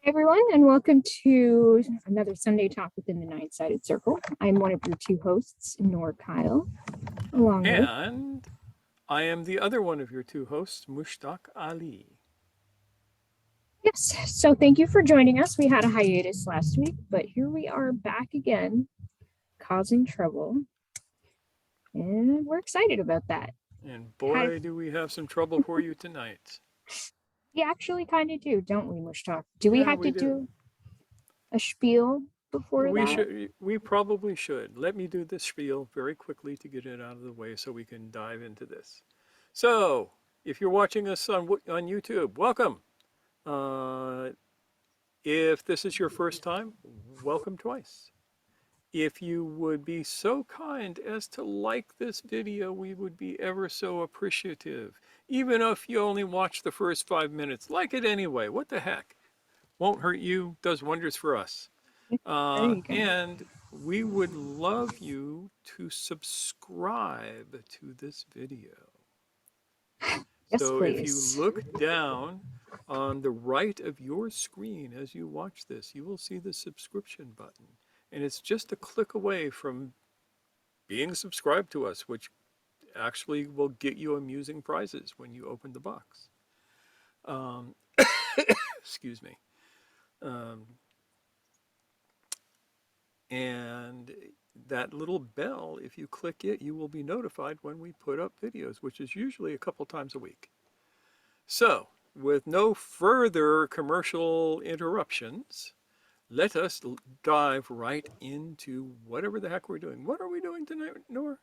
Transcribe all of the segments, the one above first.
Everyone, and welcome to another Sunday Talk within the Nine-Sided Circle. I'm one of your two hosts, Nor Kyle, along with... And I am the other one of your two hosts, Mushtaq Ali. Yes, so thank you for joining us. We had a hiatus last week, but here we are back again, causing trouble, and we're excited about that. And Had, boy, do we have some trouble for you tonight. we actually kind of do, don't we, Mushtak? Do we Yeah, have we to do. do a spiel before We that? should. We probably should. Let me do this spiel very quickly to get it out of the way so we can dive into this. So, if you're watching us on YouTube, welcome. Uh, if this is your first time, welcome twice. If you would be so kind as to like this video, we would be ever so appreciative. Even if you only watch the first 5 minutes, like it anyway. What the heck? Won't hurt you, does wonders for us. There you go. And we would love you to subscribe to this video. Yes, So if you please. look down on the right of your screen as you watch this, you will see the subscription button. And it's just a click away from being subscribed to us, which actually will get you amusing prizes when you open the box. Um, excuse me. Um, and that little bell, if you click it, you will be notified when we put up videos, which is usually a couple times a week. So, with no further commercial interruptions, let us dive right into whatever the heck we're doing. What are we doing tonight, Nora?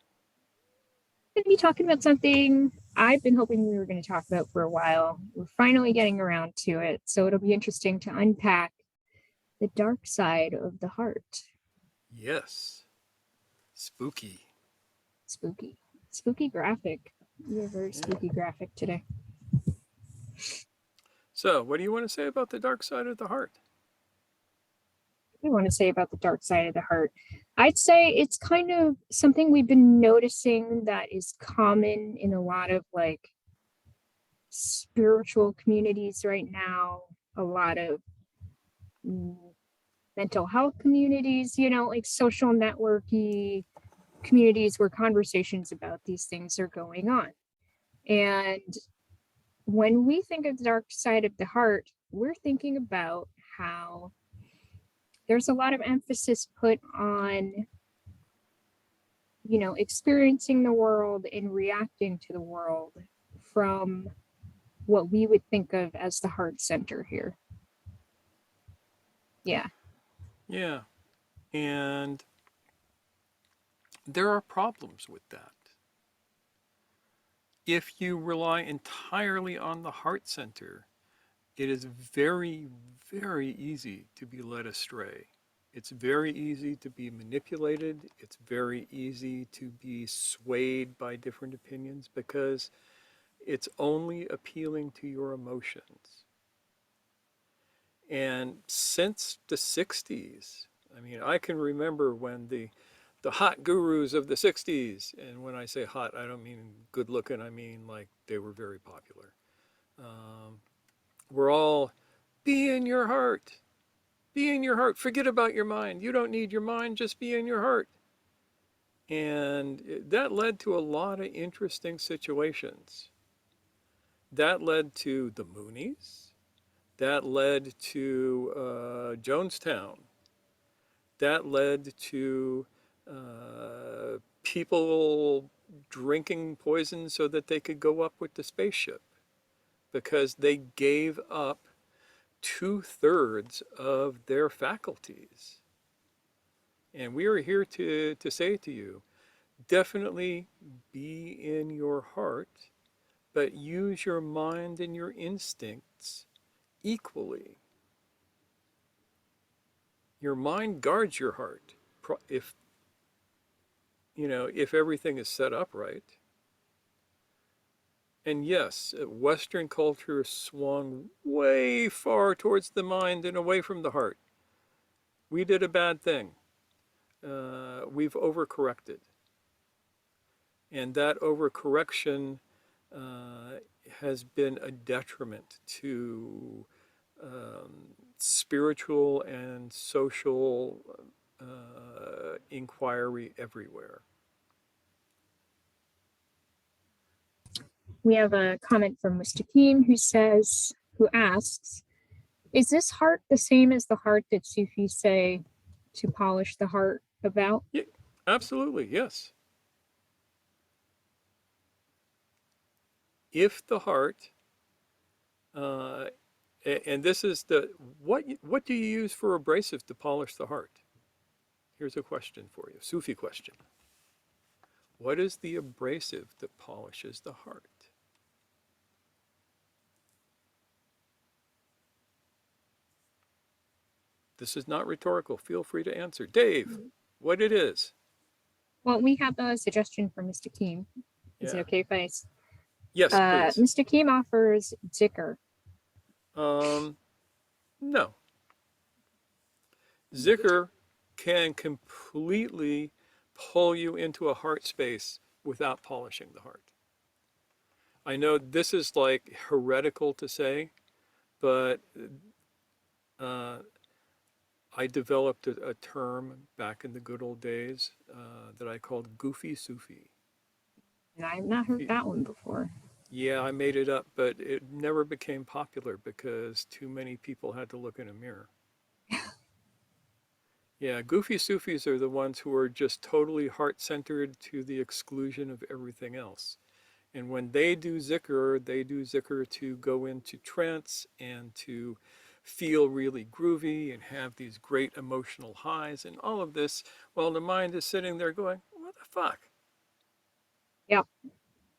Going to be talking about something I've been hoping we were going to talk about for a while. We're finally getting around to it, so it'll be interesting to unpack the dark side of the heart. Yes, spooky. Spooky. Spooky graphic. You're very Yeah. spooky graphic today. So, what do you want to say about the dark side of the heart? I want to say about the dark side of the heart. I'd say it's kind of something we've been noticing that is common in a lot of like spiritual communities right now, a lot of mental health communities, like social networky communities where conversations about these things are going on. And when we think of the dark side of the heart, we're thinking about how there's a lot of emphasis put on, experiencing the world and reacting to the world from what we would think of as the heart center here. Yeah. Yeah, and there are problems with that. If you rely entirely on the heart center, it is very, very easy to be led astray. It's very easy to be manipulated. It's very easy to be swayed by different opinions because it's only appealing to your emotions. And since the 60s, I mean, I can remember when the hot gurus of the 60s, and when I say hot, I don't mean good looking, I mean like they were very popular. Um, we're all, be in your heart, be in your heart, forget about your mind. You don't need your mind, just be in your heart. And that led to a lot of interesting situations. That led to the Moonies. That led to Jonestown. That led to people drinking poison so that they could go up with the spaceship because they gave up 2/3 of their faculties. And we are here to say to you, definitely be in your heart, but use your mind and your instincts equally. Your mind guards your heart if if everything is set up right. And yes, Western culture swung way far towards the mind and away from the heart. We did a bad thing. We've overcorrected. And that overcorrection has been a detriment to spiritual and social inquiry everywhere. We have a comment from Mr. Keem who asks, is this heart the same as the heart that Sufis say to polish the heart about? Yeah, absolutely, yes. If the heart, uh, and this is the, what do you use for abrasive to polish the heart? Here's a question for you, Sufi question. What is the abrasive that polishes the heart? This is not rhetorical. Feel free to answer. Dave, what it is? Well, we have a suggestion from Mr. Keem. Is it Yeah. okay if I? Yes, please. Mr. Keem offers Zikr. No. Zikr can completely pull you into a heart space without polishing the heart. I know this is like heretical to say, but uh, I developed a term back in the good old days that I called goofy Sufi. And I've not heard that one before. Yeah, I made it up, but it never became popular because too many people had to look in a mirror. Yeah, goofy Sufis are the ones who are just totally heart centered to the exclusion of everything else. And when they do zikr to go into trance and to feel really groovy and have these great emotional highs and all of this, while the mind is sitting there going, what the fuck? Yeah.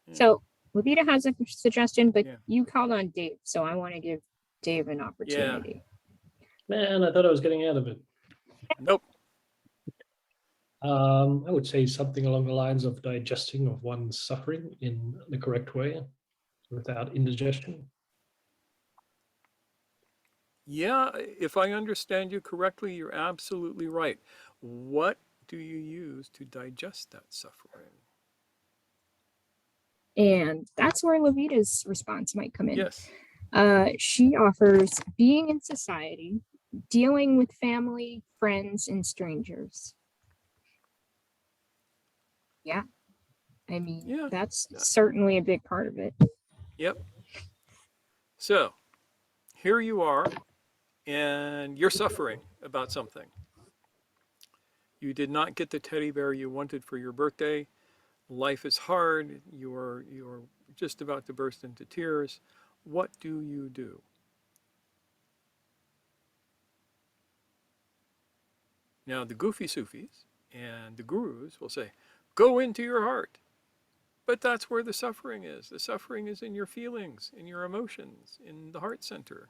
Yeah. So Levita has a suggestion, but Yeah. you called on Dave, so I want to give Dave an opportunity. Man, I thought I was getting out of it. Nope. I would say something along the lines of digesting of one's suffering in the correct way without indigestion. Yeah, if I understand you correctly, you're absolutely right. What do you use to digest that suffering? And that's where Levita's response might come in. Yes. She offers being in society, dealing with family, friends, and strangers. Yeah. I mean, Yeah. that's certainly a big part of it. Yep. So here you are, and you're suffering about something. You did not get the teddy bear you wanted for your birthday. Life is hard. You're just about to burst into tears. What do you do? Now, the goofy Sufis and the gurus will say, go into your heart. But that's where the suffering is. The suffering is in your feelings, in your emotions, in the heart center.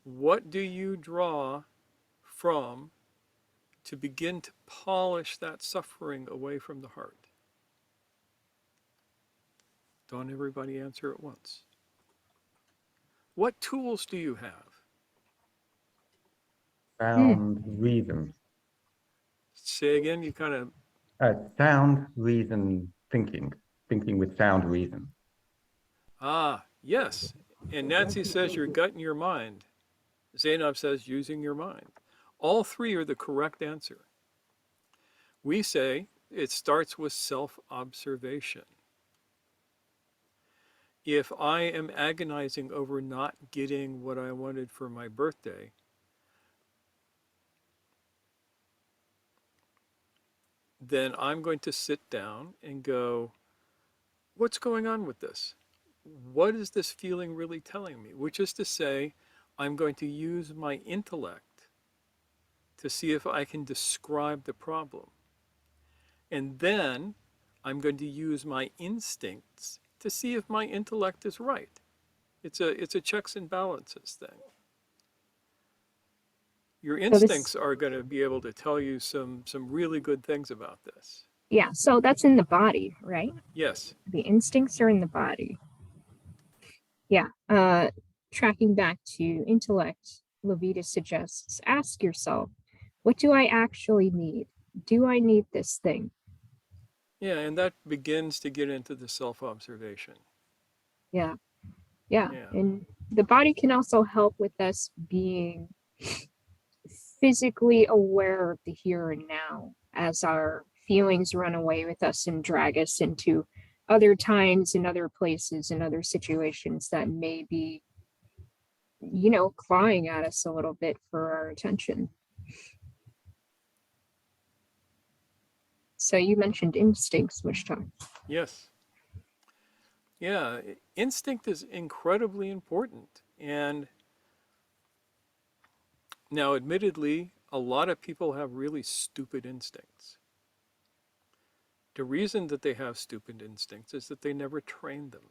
What do you draw from to begin to polish that suffering away from the heart? Don't everybody answer at once. What tools do you have? Sound reason. Say again, you kind of... Sound reason thinking. Thinking with sound reason. Ah, yes. And Nancy says your gut and your mind. Zainab says using your mind. All three are the correct answer. We say it starts with self-observation. If I am agonizing over not getting what I wanted for my birthday, then I'm going to sit down and go, what's going on with this? What is this feeling really telling me? Which is to say, I'm going to use my intellect to see if I can describe the problem. And then I'm going to use my instincts to see if my intellect is right. It's a checks and balances thing. Your instincts are going to be able to tell you some really good things about this. Yeah, so that's in the body, right? Yes. The instincts are in the body. Yeah. Tracking back to intellect, Levita suggests ask yourself, what do I actually need? Do I need this thing? Yeah, and that begins to get into the self-observation. Yeah. Yeah. Yeah. And the body can also help with us being physically aware of the here and now as our feelings run away with us and drag us into other times and other places and other situations that may be, clawing at us a little bit for our attention. So you mentioned instincts, which time? Yes. Yeah, instinct is incredibly important. And now, admittedly, a lot of people have really stupid instincts. The reason that they have stupid instincts is that they never trained them.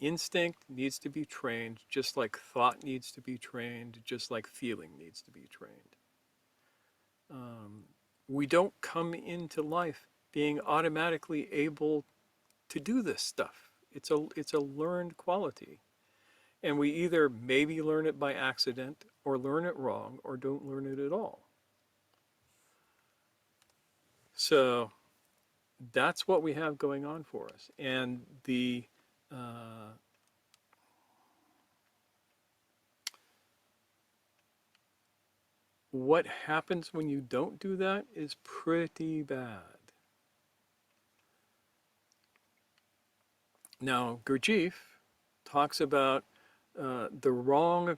Instinct needs to be trained just like thought needs to be trained, just like feeling needs to be trained. We don't come into life being automatically able to do this stuff. It's a learned quality. And we either maybe learn it by accident or learn it wrong or don't learn it at all. So that's what we have going on for us. And what happens when you don't do that is pretty bad. Now, Gurdjieff talks about the wrong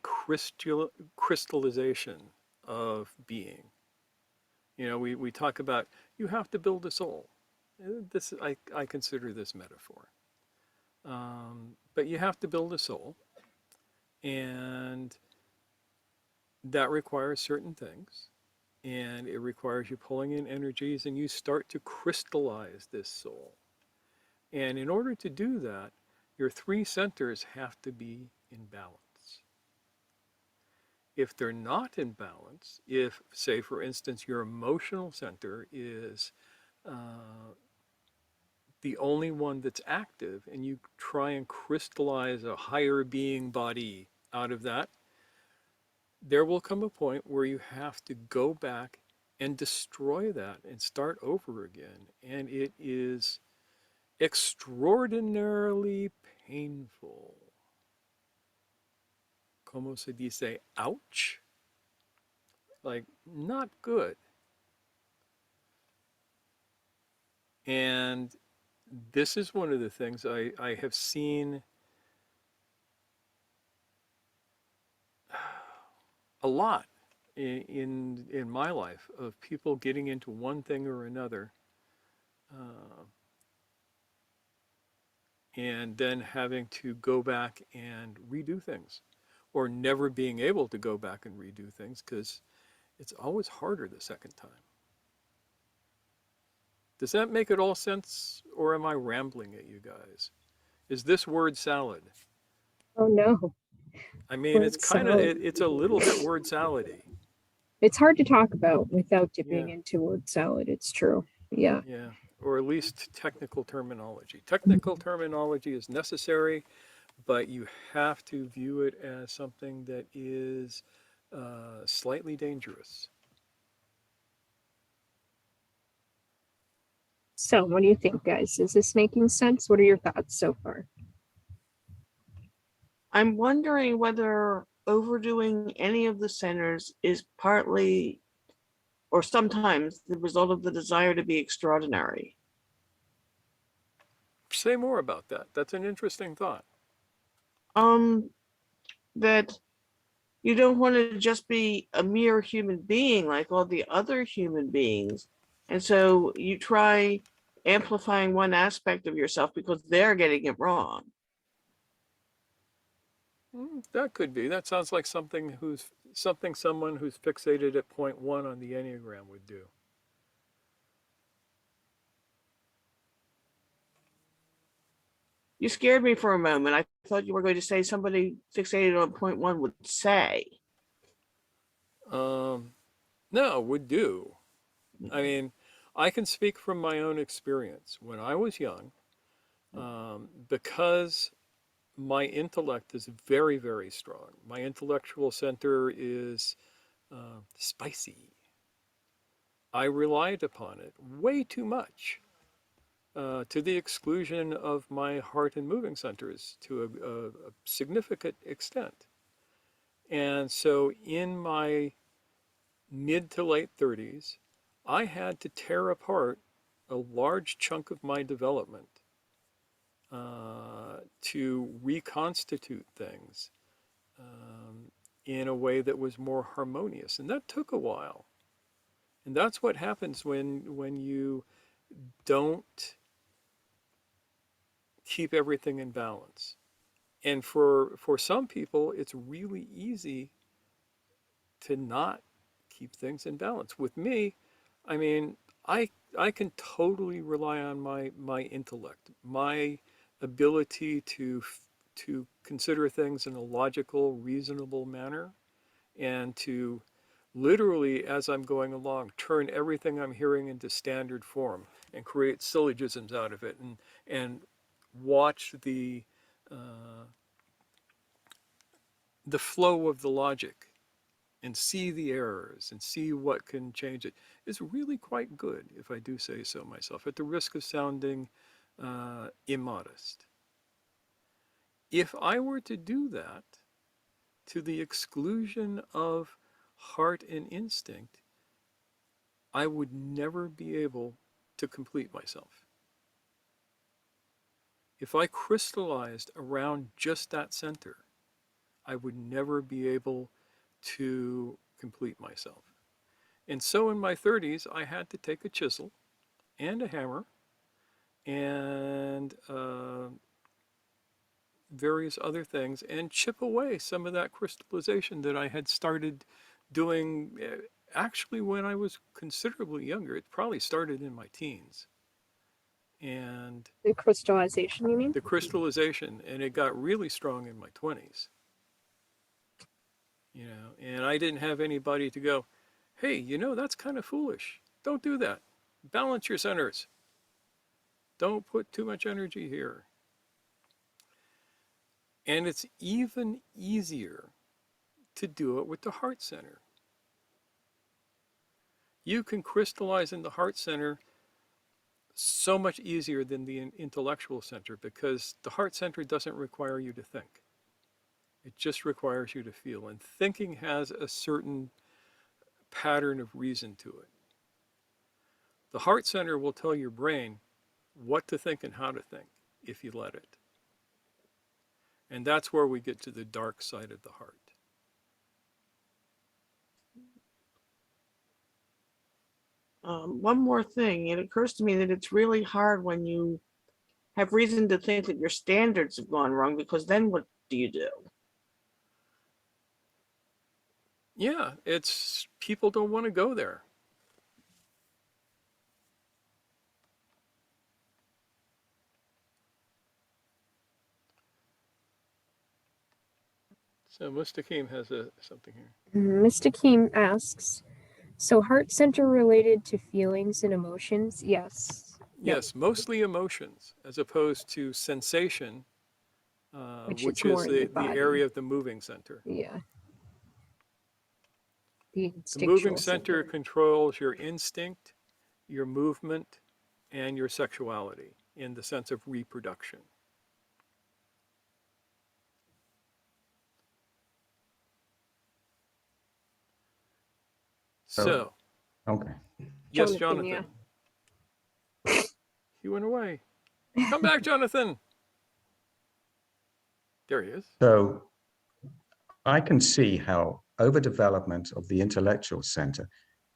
crystallization of being. We talk about you have to build a soul. I consider this metaphor. But you have to build a soul, and that requires certain things. And it requires you pulling in energies, and you start to crystallize this soul. And in order to do that, your three centers have to be in balance. If they're not in balance, if, say, for instance, your emotional center is the only one that's active, and you try and crystallize a higher being body out of that, there will come a point where you have to go back and destroy that and start over again. And it is extraordinarily painful. Como se dice, ouch? Like, not good. And this is one of the things I have seen a lot in my life of people getting into one thing or another, and then having to go back and redo things, or never being able to go back and redo things because it's always harder the second time. Does that make it all sense, or am I rambling at you guys? Is this word salad? Oh no. I mean, it's Word kind of salad. it's a little bit word salady. It's hard to talk about without Yeah, dipping into word salad. It's true. Yeah. yeah, or at least technical terminology. Technical terminology is necessary, but you have to view it as something that is slightly dangerous. So, what do you think, guys? Is this making sense? What are your thoughts so far? I'm wondering whether overdoing any of the centers is partly or sometimes the result of the desire to be extraordinary. Say more about that. That's an interesting thought. That you don't want to just be a mere human being like all the other human beings. And so you try amplifying one aspect of yourself because they're getting it wrong. That could be. That sounds like someone who's fixated at point one on the Enneagram would do. You scared me for a moment. I thought you were going to say somebody fixated on point one would say. No, would do. I mean, I can speak from my own experience. When I was young, because my intellect is very, very strong, my intellectual center is spicy. I relied upon it way too much. to the exclusion of my heart and moving centers to a significant extent. And so in my mid to late 30s, I had to tear apart a large chunk of my development to reconstitute things in a way that was more harmonious. And that took a while. And that's what happens when you don't keep everything in balance. And for some people, it's really easy to not keep things in balance. With me, I mean, I can totally rely on my intellect, my ability to consider things in a logical, reasonable manner, and to literally, as I'm going along, turn everything I'm hearing into standard form and create syllogisms out of it, and watch the flow of the logic and see the errors and see what can change it is really quite good, if I do say so myself, at the risk of sounding immodest. If I were to do that to the exclusion of heart and instinct, I would never be able to complete myself. If I crystallized around just that center, I would never be able to complete myself. And so in my 30s, I had to take a chisel and a hammer and various other things and chip away some of that crystallization that I had started doing actually when I was considerably younger. It probably started in my teens. And The crystallization, you mean? the crystallization, and it got really strong in my 20s. And I didn't have anybody to go, hey, that's kind of foolish. Don't do that. Balance your centers. Don't put too much energy here. And it's even easier to do it with the heart center. You can crystallize in the heart center so much easier than the intellectual center because the heart center doesn't require you to think. It just requires you to feel. And thinking has a certain pattern of reason to it. The heart center will tell your brain what to think and how to think if you let it. And that's where we get to the dark side of the heart. One more thing, it occurs to me that it's really hard when you have reason to think that your standards have gone wrong, because then what do you do? Yeah, people don't want to go there. So Mustakim has something here. Mr. Keem asks, so heart center related to feelings and emotions? Yes. Yep. Yes, mostly emotions as opposed to sensation, Which which is more is in the the body. area of the moving center. Yeah. The The moving instinctual center controls your instinct, your movement, and your sexuality in the sense of reproduction. So, Okay. yes, Jonathan, Jonathan. yeah. He went away. Come back, Jonathan. There he is. So I can see how overdevelopment of the intellectual center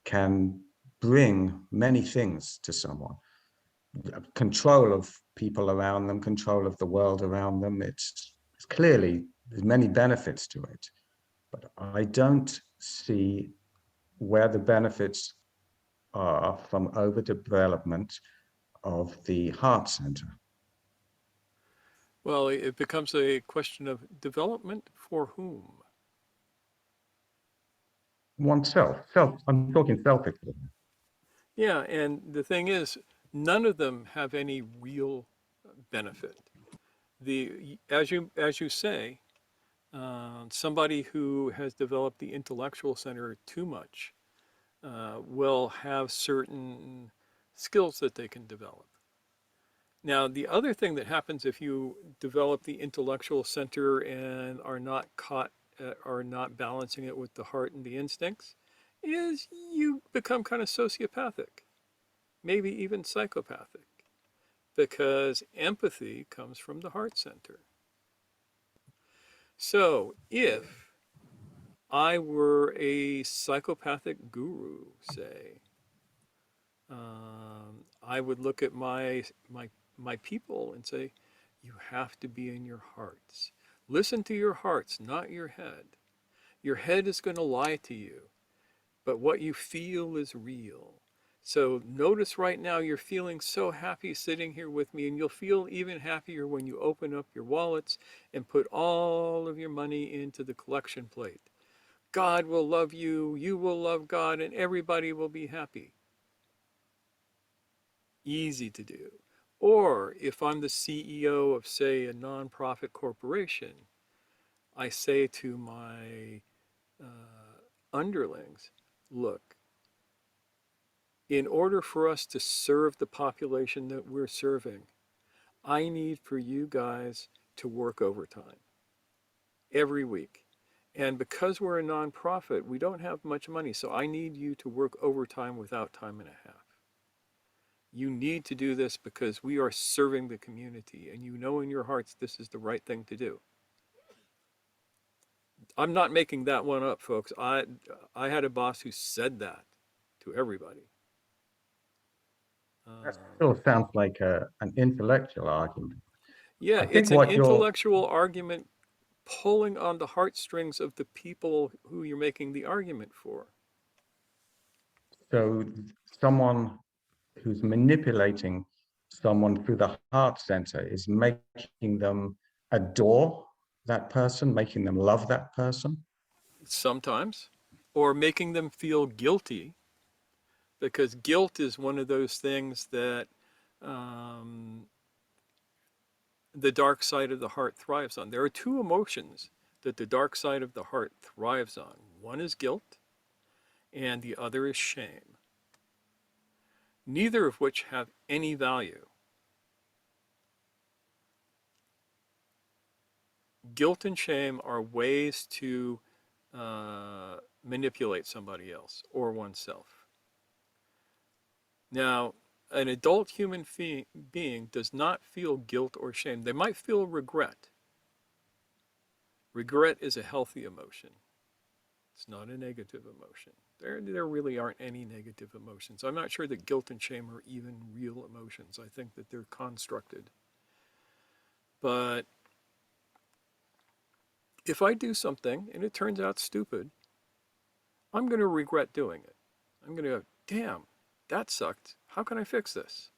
can bring many things to someone. Control of people around them, control of the world around them. It's clearly, there's many benefits to it, but I don't see where the benefits are from overdevelopment of the heart center. Well, it becomes a question of development for whom? Oneself, I'm talking selfishly. Yeah, and the thing is, none of them have any real benefit. As you say, somebody who has developed the intellectual center too much will have certain skills that they can develop. Now, the other thing that happens if you develop the intellectual center and are not caught, are not balancing it with the heart and the instincts, is you become kind of sociopathic, maybe even psychopathic, because empathy comes from the heart center. So if I were a psychopathic guru, say, I would look at my people and say, you have to be in your hearts. Listen to your hearts, not your head. Your head is going to lie to you, but what you feel is real. So notice right now you're feeling so happy sitting here with me, and you'll feel even happier when you open up your wallets and put all of your money into the collection plate. God will love you, you will love God, and everybody will be happy. Easy to do. Or if I'm the CEO of, say, a nonprofit corporation, I say to my underlings, look, in order for us to serve the population that we're serving, I need for you guys to work overtime every week. And because we're a nonprofit, we don't have much money, so I need you to work overtime without time and a half. You need to do this because we are serving the community, and you know in your hearts this is the right thing to do. I'm not making that one up, folks. I had a boss who said that to everybody. That still sounds like an intellectual argument. Yeah, I it's think an what you're intellectual argument pulling on the heartstrings of the people who you're making the argument for. so someone who's manipulating someone through the heart center is making them adore that person, making them love that person. Sometimes, or making them feel guilty, because guilt is one of those things that um, the dark side of the heart thrives on. There are two emotions that the dark side of the heart thrives on. One is guilt, and the other is shame, neither of which have any value. Guilt and shame are ways to manipulate somebody else or oneself. Now, an adult human being does not feel guilt or shame. They might feel regret. Regret is a healthy emotion. It's not a negative emotion. There really aren't any negative emotions. I'm not sure that guilt and shame are even real emotions. I think that they're constructed. But if I do something and it turns out stupid, I'm going to regret doing it. I'm going to go, damn, that sucked. How can I fix this?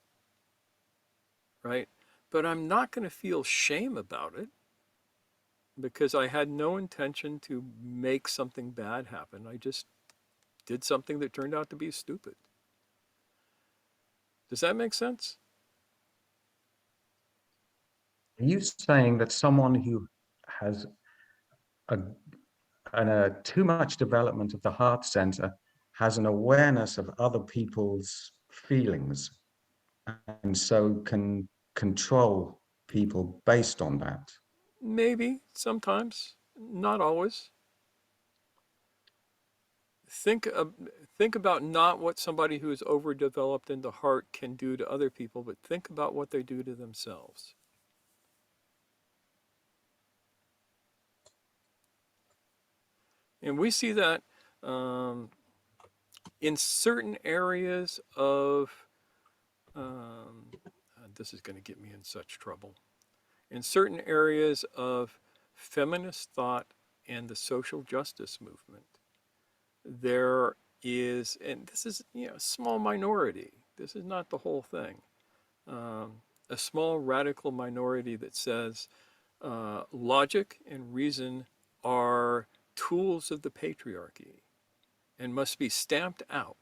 Right? But I'm not going to feel shame about it because I had no intention to make something bad happen. I just did something that turned out to be stupid. Does that make sense? Are you saying that someone who has a, too much development of the heart center has an awareness of other people's feelings and so can control people based on that? Maybe, sometimes, not always. Think, think about not what somebody who is overdeveloped in the heart can do to other people, but think about what they do to themselves. And we see that in certain areas of, this is going to get me in such trouble, in certain areas of feminist thought and the social justice movement, there is, and this is, a small minority, this is not the whole thing, a small radical minority that says logic and reason are tools of the patriarchy and must be stamped out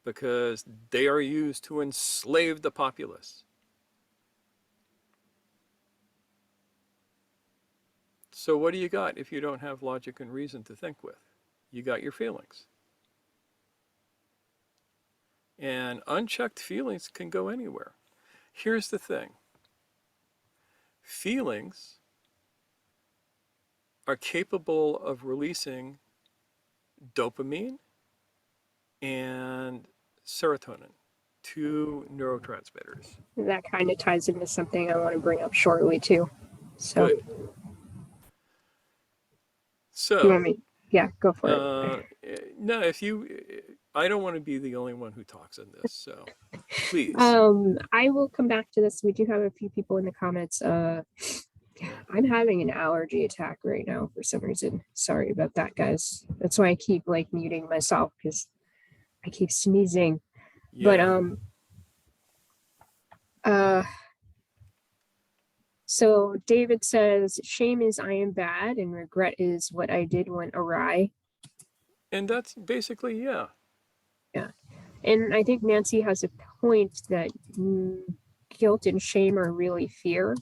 because they are used to enslave the populace. So what do you got if you don't have logic and reason to think with? You got your feelings. And unchecked feelings can go anywhere. Here's the thing. Feelings are capable of releasing dopamine and serotonin, two neurotransmitters. That kind of ties into something I want to bring up shortly too. So Good. you want So, me? Yeah, go for it. no, I don't want to be the only one who talks in this, so please. I will come back to this. We do have a few people in the comments. I'm having an allergy attack right now for some reason. Sorry about that, guys. That's why I keep like muting myself because I keep sneezing. But so David says shame is I am bad and regret is what I did went awry. And that's basically, yeah. Yeah. And I think Nancy has a point that guilt and shame are really fear.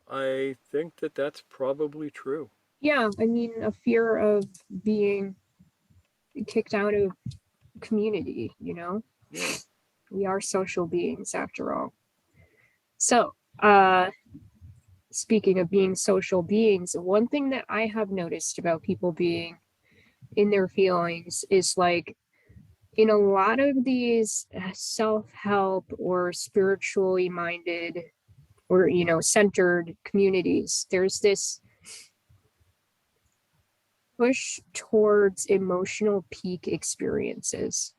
I think that that's probably true. Yeah, I mean, a fear of being kicked out of community, you know? Yeah. We are social beings after all. So, speaking of being social beings, one thing that I have noticed about people being in their feelings is like in a lot of these self-help or spiritually minded or centered communities, there's this push towards emotional peak experiences.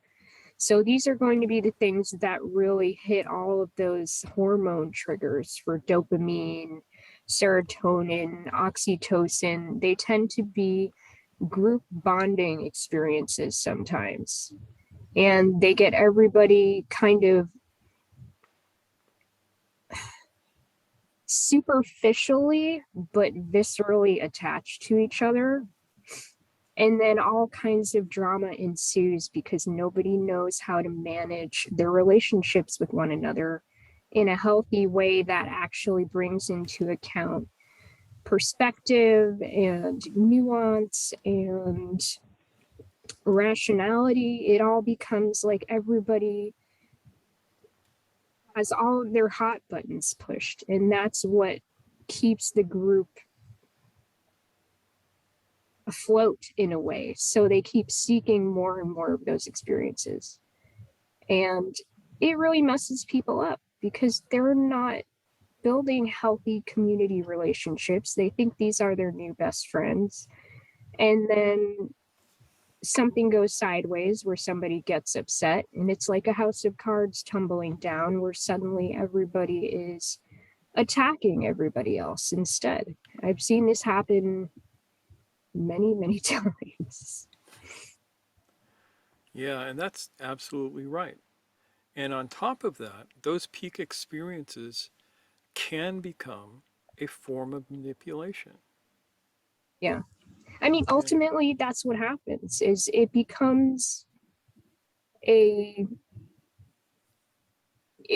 So these are going to be the things that really hit all of those hormone triggers for dopamine, serotonin, oxytocin. They tend to be group bonding experiences sometimes. And they get everybody kind of superficially but viscerally attached to each other. And then all kinds of drama ensues because nobody knows how to manage their relationships with one another in a healthy way that actually brings into account perspective and nuance and rationality. It all becomes like everybody has all of their hot buttons pushed, and that's what keeps the group afloat in a way. So they keep seeking more and more of those experiences. And it really messes people up because they're not building healthy community relationships. They think these are their new best friends. And then something goes sideways where somebody gets upset, and it's like a house of cards tumbling down where suddenly everybody is attacking everybody else instead. I've seen this happen many, many times. Yeah, and that's absolutely right. And on top of that, those peak experiences can become a form of manipulation. Yeah. I mean, ultimately, that's what happens is it becomes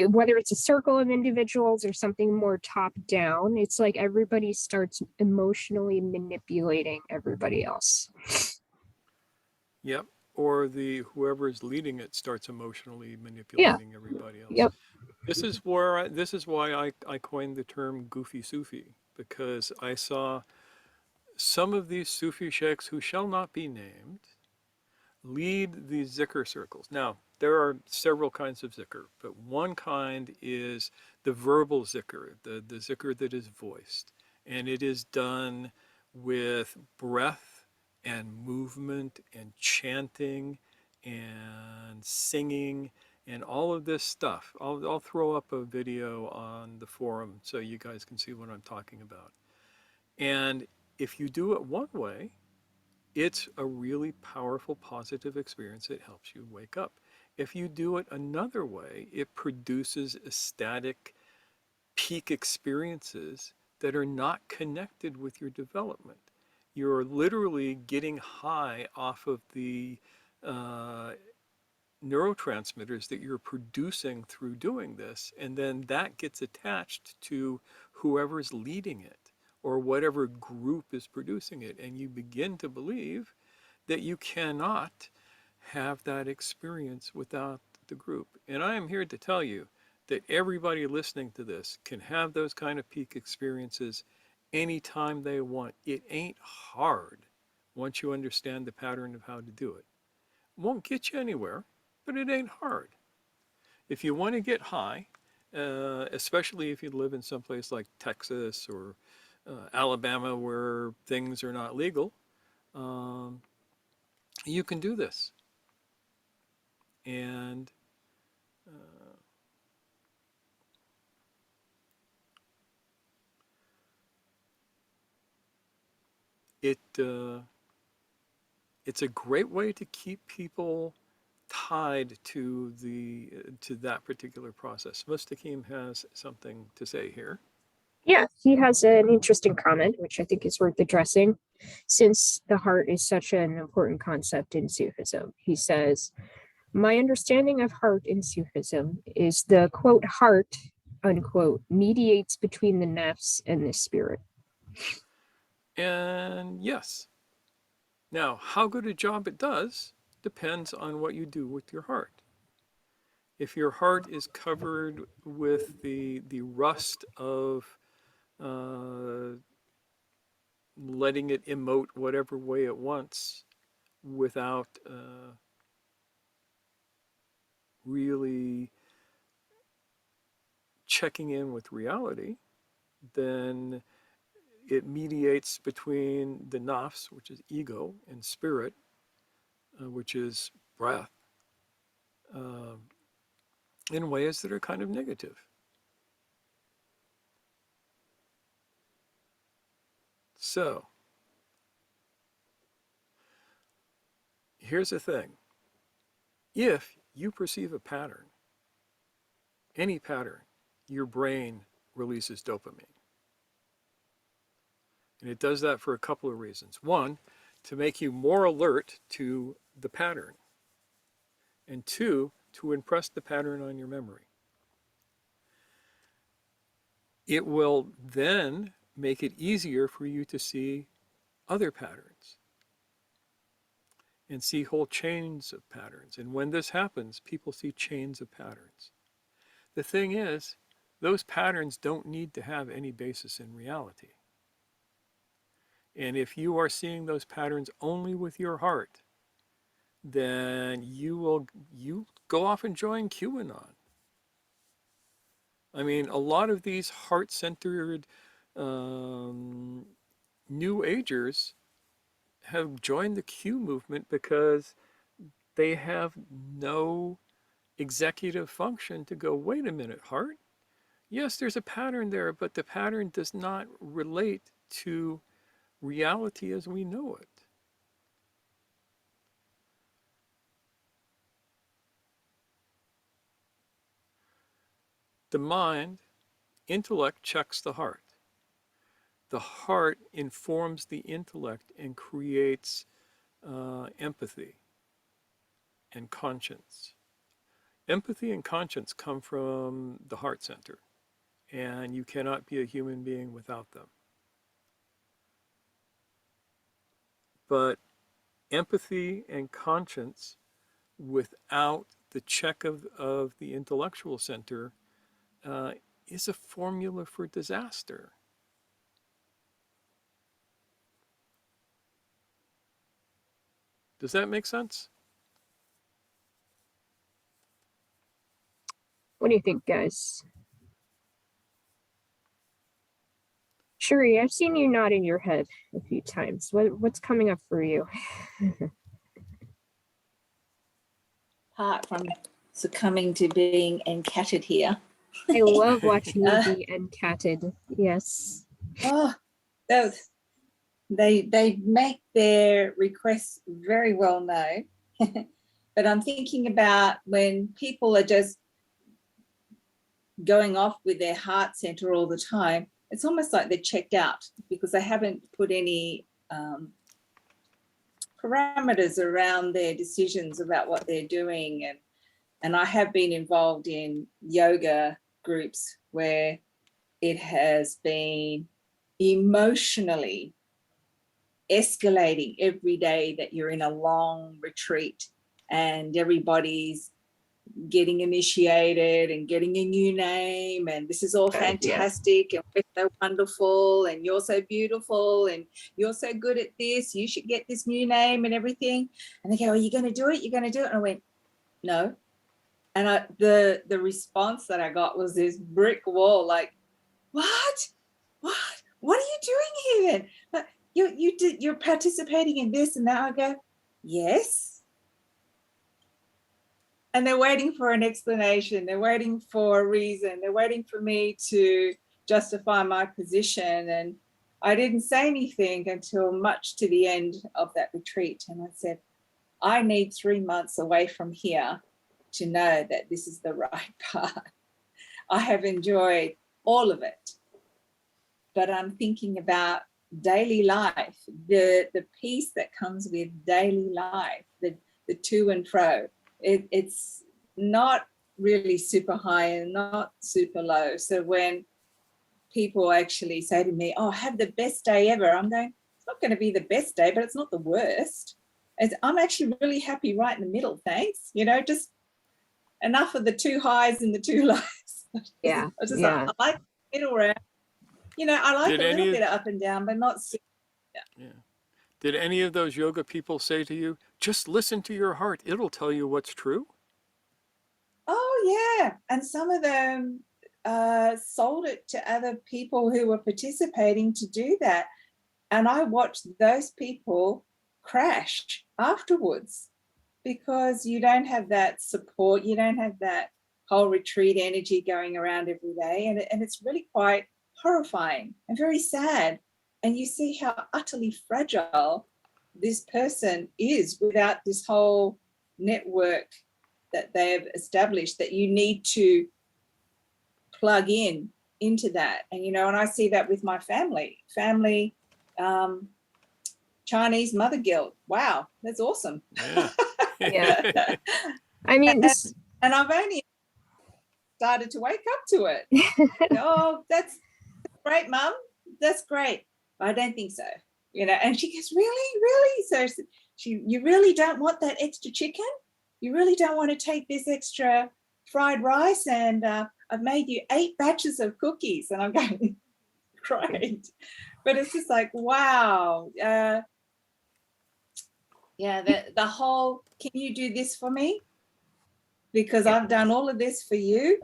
whether it's a circle of individuals or something more top down, it's like everybody starts emotionally manipulating everybody else. Yep. Or whoever is leading it starts emotionally manipulating everybody else. Yep. This is why I coined the term goofy Sufi, because I saw some of these Sufi sheikhs who shall not be named lead these zikr circles. Now, there are several kinds of zikr, but one kind is the verbal zikr, the zikr that is voiced. And it is done with breath and movement and chanting and singing and all of this stuff. I'll throw up a video on the forum so you guys can see what I'm talking about. And if you do it one way, it's a really powerful, positive experience that helps you wake up. If you do it another way, it produces ecstatic peak experiences that are not connected with your development. You're literally getting high off of the neurotransmitters that you're producing through doing this, and then that gets attached to whoever's leading it or whatever group is producing it, and you begin to believe that you cannot have that experience without the group. And I am here to tell you that everybody listening to this can have those kind of peak experiences anytime they want. It ain't hard once you understand the pattern of how to do it. Won't get you anywhere, but it ain't hard. If you want to get high, especially if you live in some place like Texas or Alabama where things are not legal, you can do this. And it's a great way to keep people tied to that particular process. Mustakim has something to say here. Yeah, he has an interesting comment, which I think is worth addressing, since the heart is such an important concept in Sufism. He says, my understanding of heart in Sufism is the quote heart, unquote, mediates between the nafs and the spirit. And yes. Now, how good a job it does depends on what you do with your heart. If your heart is covered with the rust of letting it emote whatever way it wants without really checking in with reality, then it mediates between the nafs, which is ego, and spirit, which is breath, in ways that are kind of negative. So, here's the thing. If you perceive a pattern, any pattern, your brain releases dopamine. And it does that for a couple of reasons. One, to make you more alert to the pattern. And two, to impress the pattern on your memory. It will then make it easier for you to see other patterns and see whole chains of patterns. And when this happens, people see chains of patterns. The thing is, those patterns don't need to have any basis in reality. And if you are seeing those patterns only with your heart, then you go off and join QAnon. I mean, a lot of these heart-centered New Agers have joined the Q movement because they have no executive function to go, wait a minute, heart? Yes, there's a pattern there, but the pattern does not relate to reality as we know it. The mind, intellect checks the heart. The heart informs the intellect and creates empathy and conscience. Empathy and conscience come from the heart center, and you cannot be a human being without them. But empathy and conscience without the check of the intellectual center is a formula for disaster. Does that make sense? What do you think, guys? Shuri, I've seen you nodding your head a few times. What's coming up for you? Apart from succumbing to being encatted here. I love watching you be encatted. Yes. Oh, they make their requests very well known. But I'm thinking about when people are just going off with their heart center all the time, it's almost like they're checked out because they haven't put any parameters around their decisions about what they're doing. And I have been involved in yoga groups where it has been emotionally escalating every day that you're in a long retreat and everybody's getting initiated and getting a new name, and this is all fantastic, and we're so wonderful, and you're so beautiful, and you're so good at this, you should get this new name and everything. And they go, are you going to do it? You're going to do it? And I went, no. And the response that I got was this brick wall, like, what are you doing here then? But you're participating in this and that. I go, yes. And they're waiting for an explanation. They're waiting for a reason. They're waiting for me to justify my position. And I didn't say anything until much to the end of that retreat. And I said, I need 3 months away from here to know that this is the right path. I have enjoyed all of it, but I'm thinking about daily life, the peace that comes with daily life, the to and fro. It's not really super high and not super low. So when people actually say to me, oh, have the best day ever, I'm going, it's not going to be the best day, but it's not the worst. I'm actually really happy right in the middle, thanks. You know, just enough of the two highs and the two lows. Yeah. I like the middle round. You know, I like Did a little any- bit of up and down, but not super. Yeah. Did any of those yoga people say to you, just listen to your heart, it'll tell you what's true? Oh, yeah. And some of them sold it to other people who were participating to do that. And I watched those people crash afterwards because you don't have that support. You don't have that whole retreat energy going around every day. And it's really quite horrifying and very sad. And you see how utterly fragile this person is without this whole network that they've established, that you need to plug into that. And, you know, and I see that with my family, Chinese mother guilt. Wow, that's awesome. Yeah. Yeah. I mean, this, And I've only started to wake up to it. Oh, that's great, Mum. That's great. But I don't think so. You know, and she goes, really? So you really don't want that extra chicken? You really don't want to take this extra fried rice? And I've made you 8 batches of cookies. And I'm going, great. But it's just like, wow. Yeah, the whole, can you do this for me? Because I've done all of this for you.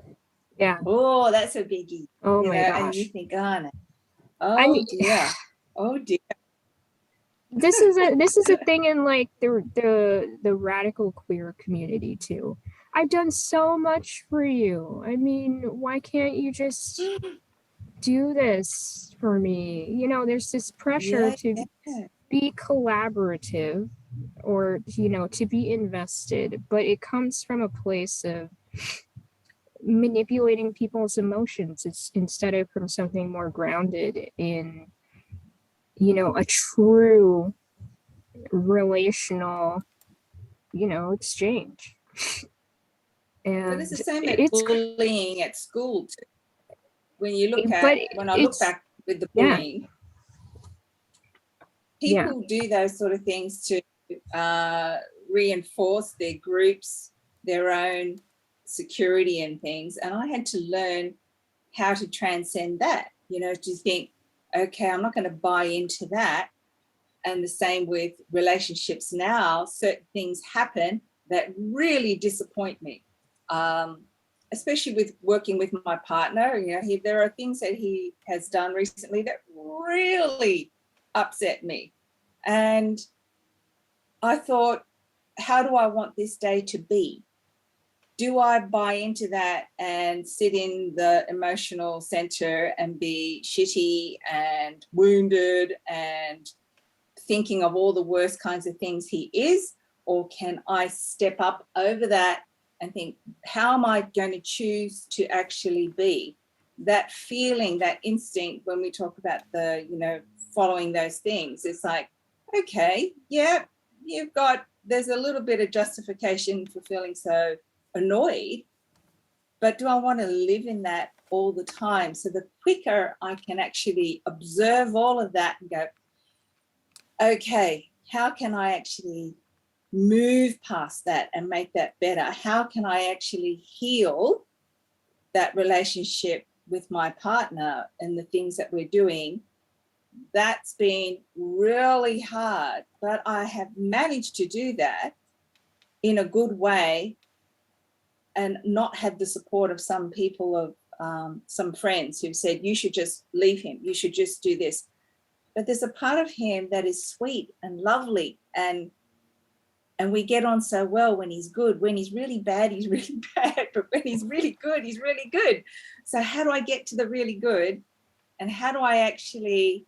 yeah. Oh, that's a biggie. Oh You my know, gosh. and you think, oh, no. Oh, I mean- dear. Oh, dear. This is a thing in like the radical queer community too. I've done so much for you. I mean, why can't you just do this for me? You know, there's this pressure to Yeah. be collaborative or, you know, to be invested, but it comes from a place of manipulating people's emotions. It's instead of from something more grounded in, you know, a true relational, you know, exchange. And But it's the same at it's bullying at school too. When you look at, but when I look it's- back with the yeah. bullying, Yeah. people do those sort of things to reinforce their groups, their own security and things. And I had to learn how to transcend that, you know, to think, okay, I'm not going to buy into that. And the same with relationships now, certain things happen that really disappoint me, especially with working with my partner. You know, there are things that he has done recently that really upset me. And I thought, how do I want this day to be? Do I buy into that and sit in the emotional center and be shitty and wounded and thinking of all the worst kinds of things he is? Or can I step up over that and think, how am I going to choose to actually be? That feeling, that instinct, when we talk about the, you know, following those things, it's like, okay, yeah, there's a little bit of justification for feeling so annoyed, but do I want to live in that all the time? So the quicker I can actually observe all of that and go, okay, how can I actually move past that and make that better? How can I actually heal that relationship with my partner and the things that we're doing? That's been really hard, but I have managed to do that in a good way and not had the support of some people, of some friends who've said, you should just leave him, you should just do this. But there's a part of him that is sweet and lovely, and we get on so well when he's good. When he's really bad, he's really bad, but when he's really good, he's really good. So how do I get to the really good, and how do I actually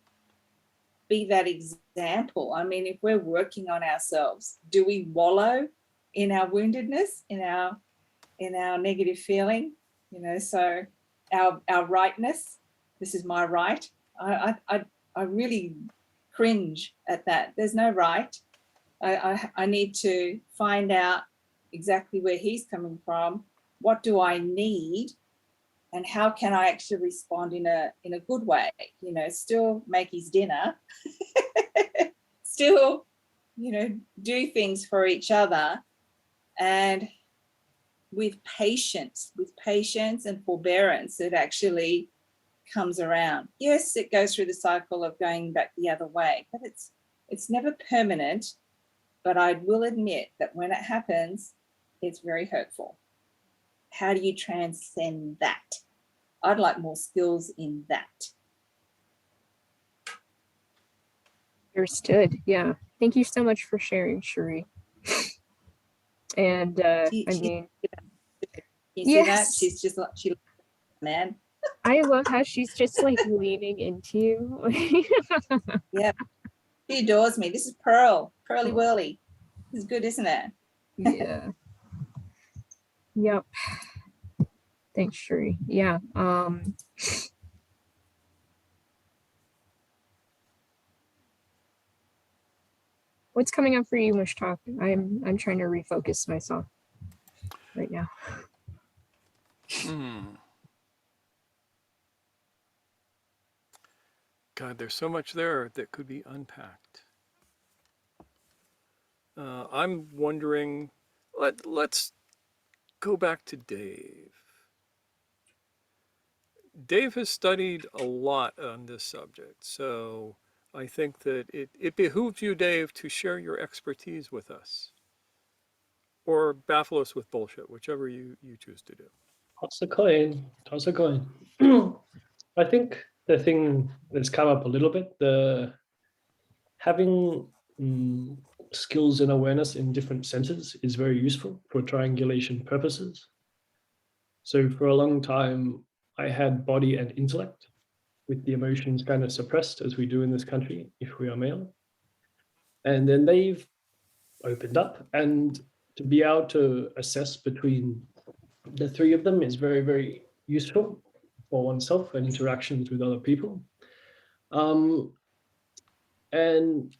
be that example? I mean, if we're working on ourselves, do we wallow in our woundedness, in our negative feeling? You know, so our rightness, this is my right. I really cringe at that. There's no right. I need to find out exactly where he's coming from. What do I need? And how can I actually respond in a good way? You know, still make his dinner, still, you know, do things for each other, and with patience and forbearance, it actually comes around. Yes, it goes through the cycle of going back the other way, but it's never permanent. But I will admit that when it happens, it's very hurtful. How do you transcend that? I'd like more skills in that. Understood. Yeah. Thank you so much for sharing, Cherie. And I mean, You see that? yes, She's just like, she, man. I love how she's just like leaning into you. Yeah, she adores me. This is Pearl, Pearly Whirly. This is good, isn't it? Yeah. Yep. Thanks, Cherie. Yeah. What's coming up for you, Mushtak? I'm trying to refocus myself right now. God, there's so much there that could be unpacked. I'm wondering, let's go back to Dave. Dave has studied a lot on this subject, so I think that it behooves you, Dave, to share your expertise with us, or baffle us with bullshit, whichever you choose to do. Toss a coin. Toss a coin. I think the thing that's come up a little bit, the having skills and awareness in different senses is very useful for triangulation purposes. So for a long time, I had body and intellect, with the emotions kind of suppressed, as we do in this country if we are male. And then they've opened up, and to be able to assess between the three of them is very, very useful for oneself and interactions with other people. And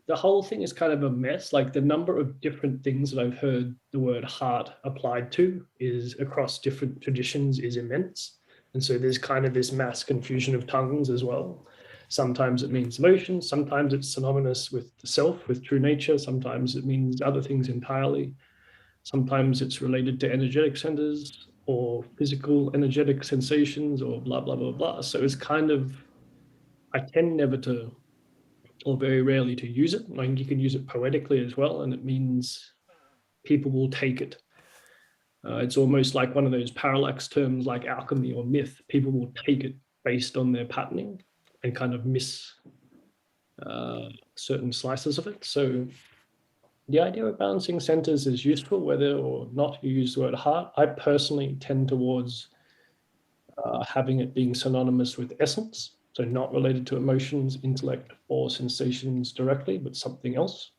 the whole thing is kind of a mess. Like the number of different things that I've heard the word heart applied to is across different traditions is immense. And so there's kind of this mass confusion of tongues as well. Sometimes it means emotion, sometimes it's synonymous with the self, with true nature, sometimes it means other things entirely. Sometimes it's related to energetic centers or physical energetic sensations or blah, blah, blah, blah. So it's kind of, I tend never to, or very rarely to use it. Like you can use it poetically as well, and it means people will take it. It's almost like one of those parallax terms like alchemy or myth. People will take it based on their patterning and kind of miss certain slices of it. So the idea of balancing centers is useful, whether or not you use the word heart. I personally tend towards having it being synonymous with essence. So not related to emotions, intellect, or sensations directly, but something else.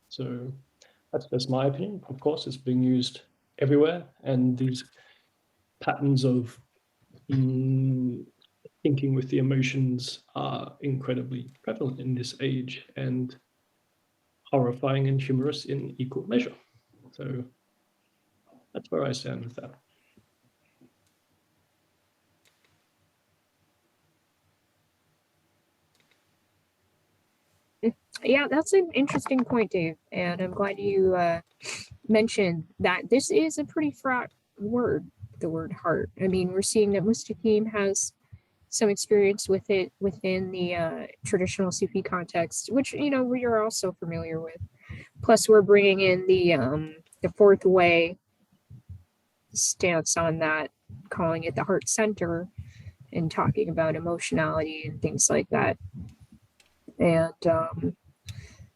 So that's just my opinion. Of course, it's being used everywhere. And these patterns of thinking with the emotions are incredibly prevalent in this age and horrifying and humorous in equal measure. So that's where I stand with that. Yeah, that's an interesting point, Dave. And I'm glad you mentioned that this is a pretty fraught word, the word heart. I mean, we're seeing that Mustaqim has some experience with it within the traditional Sufi context, which, you know, we are also familiar with. Plus, we're bringing in the fourth way stance on that, calling it the heart center and talking about emotionality and things like that. And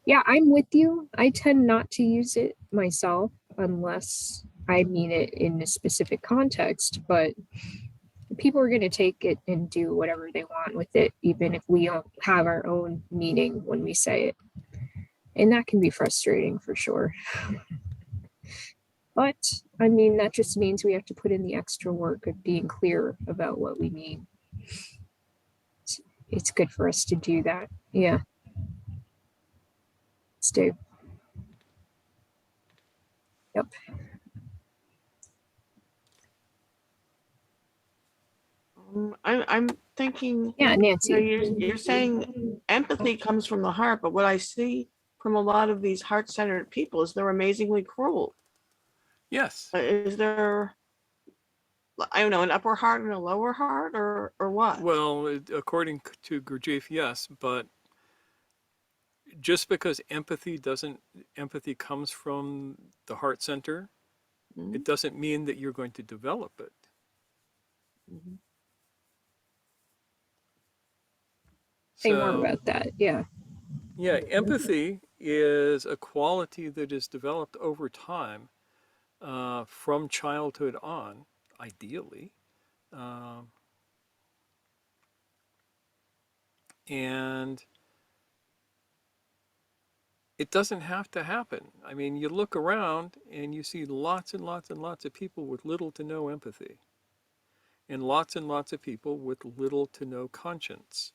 yeah, I'm with you. I tend not to use it myself unless I mean it in a specific context, but people are going to take it and do whatever they want with it, even if we don't have our own meaning when we say it. And that can be frustrating for sure. But I mean, that just means we have to put in the extra work of being clear about what we mean. It's good for us to do that. Yeah. Let's do. Yep. I'm thinking, Yeah, you know, Nancy. you're saying empathy comes from the heart, but what I see from a lot of these heart-centered people is they're amazingly cruel. Yes. Is there, I don't know, an upper heart and a lower heart, or what? Well, according to Gurdjieff, yes, but just because empathy comes from the heart center, Mhm, it doesn't mean that you're going to develop it. mhm. Say more So, about that. Yeah. yeah, empathy is a quality that is developed over time from childhood on, ideally. Um, and it doesn't have to happen. I mean, you look around and you see lots and lots and lots of people with little to no empathy, and lots of people with little to no conscience.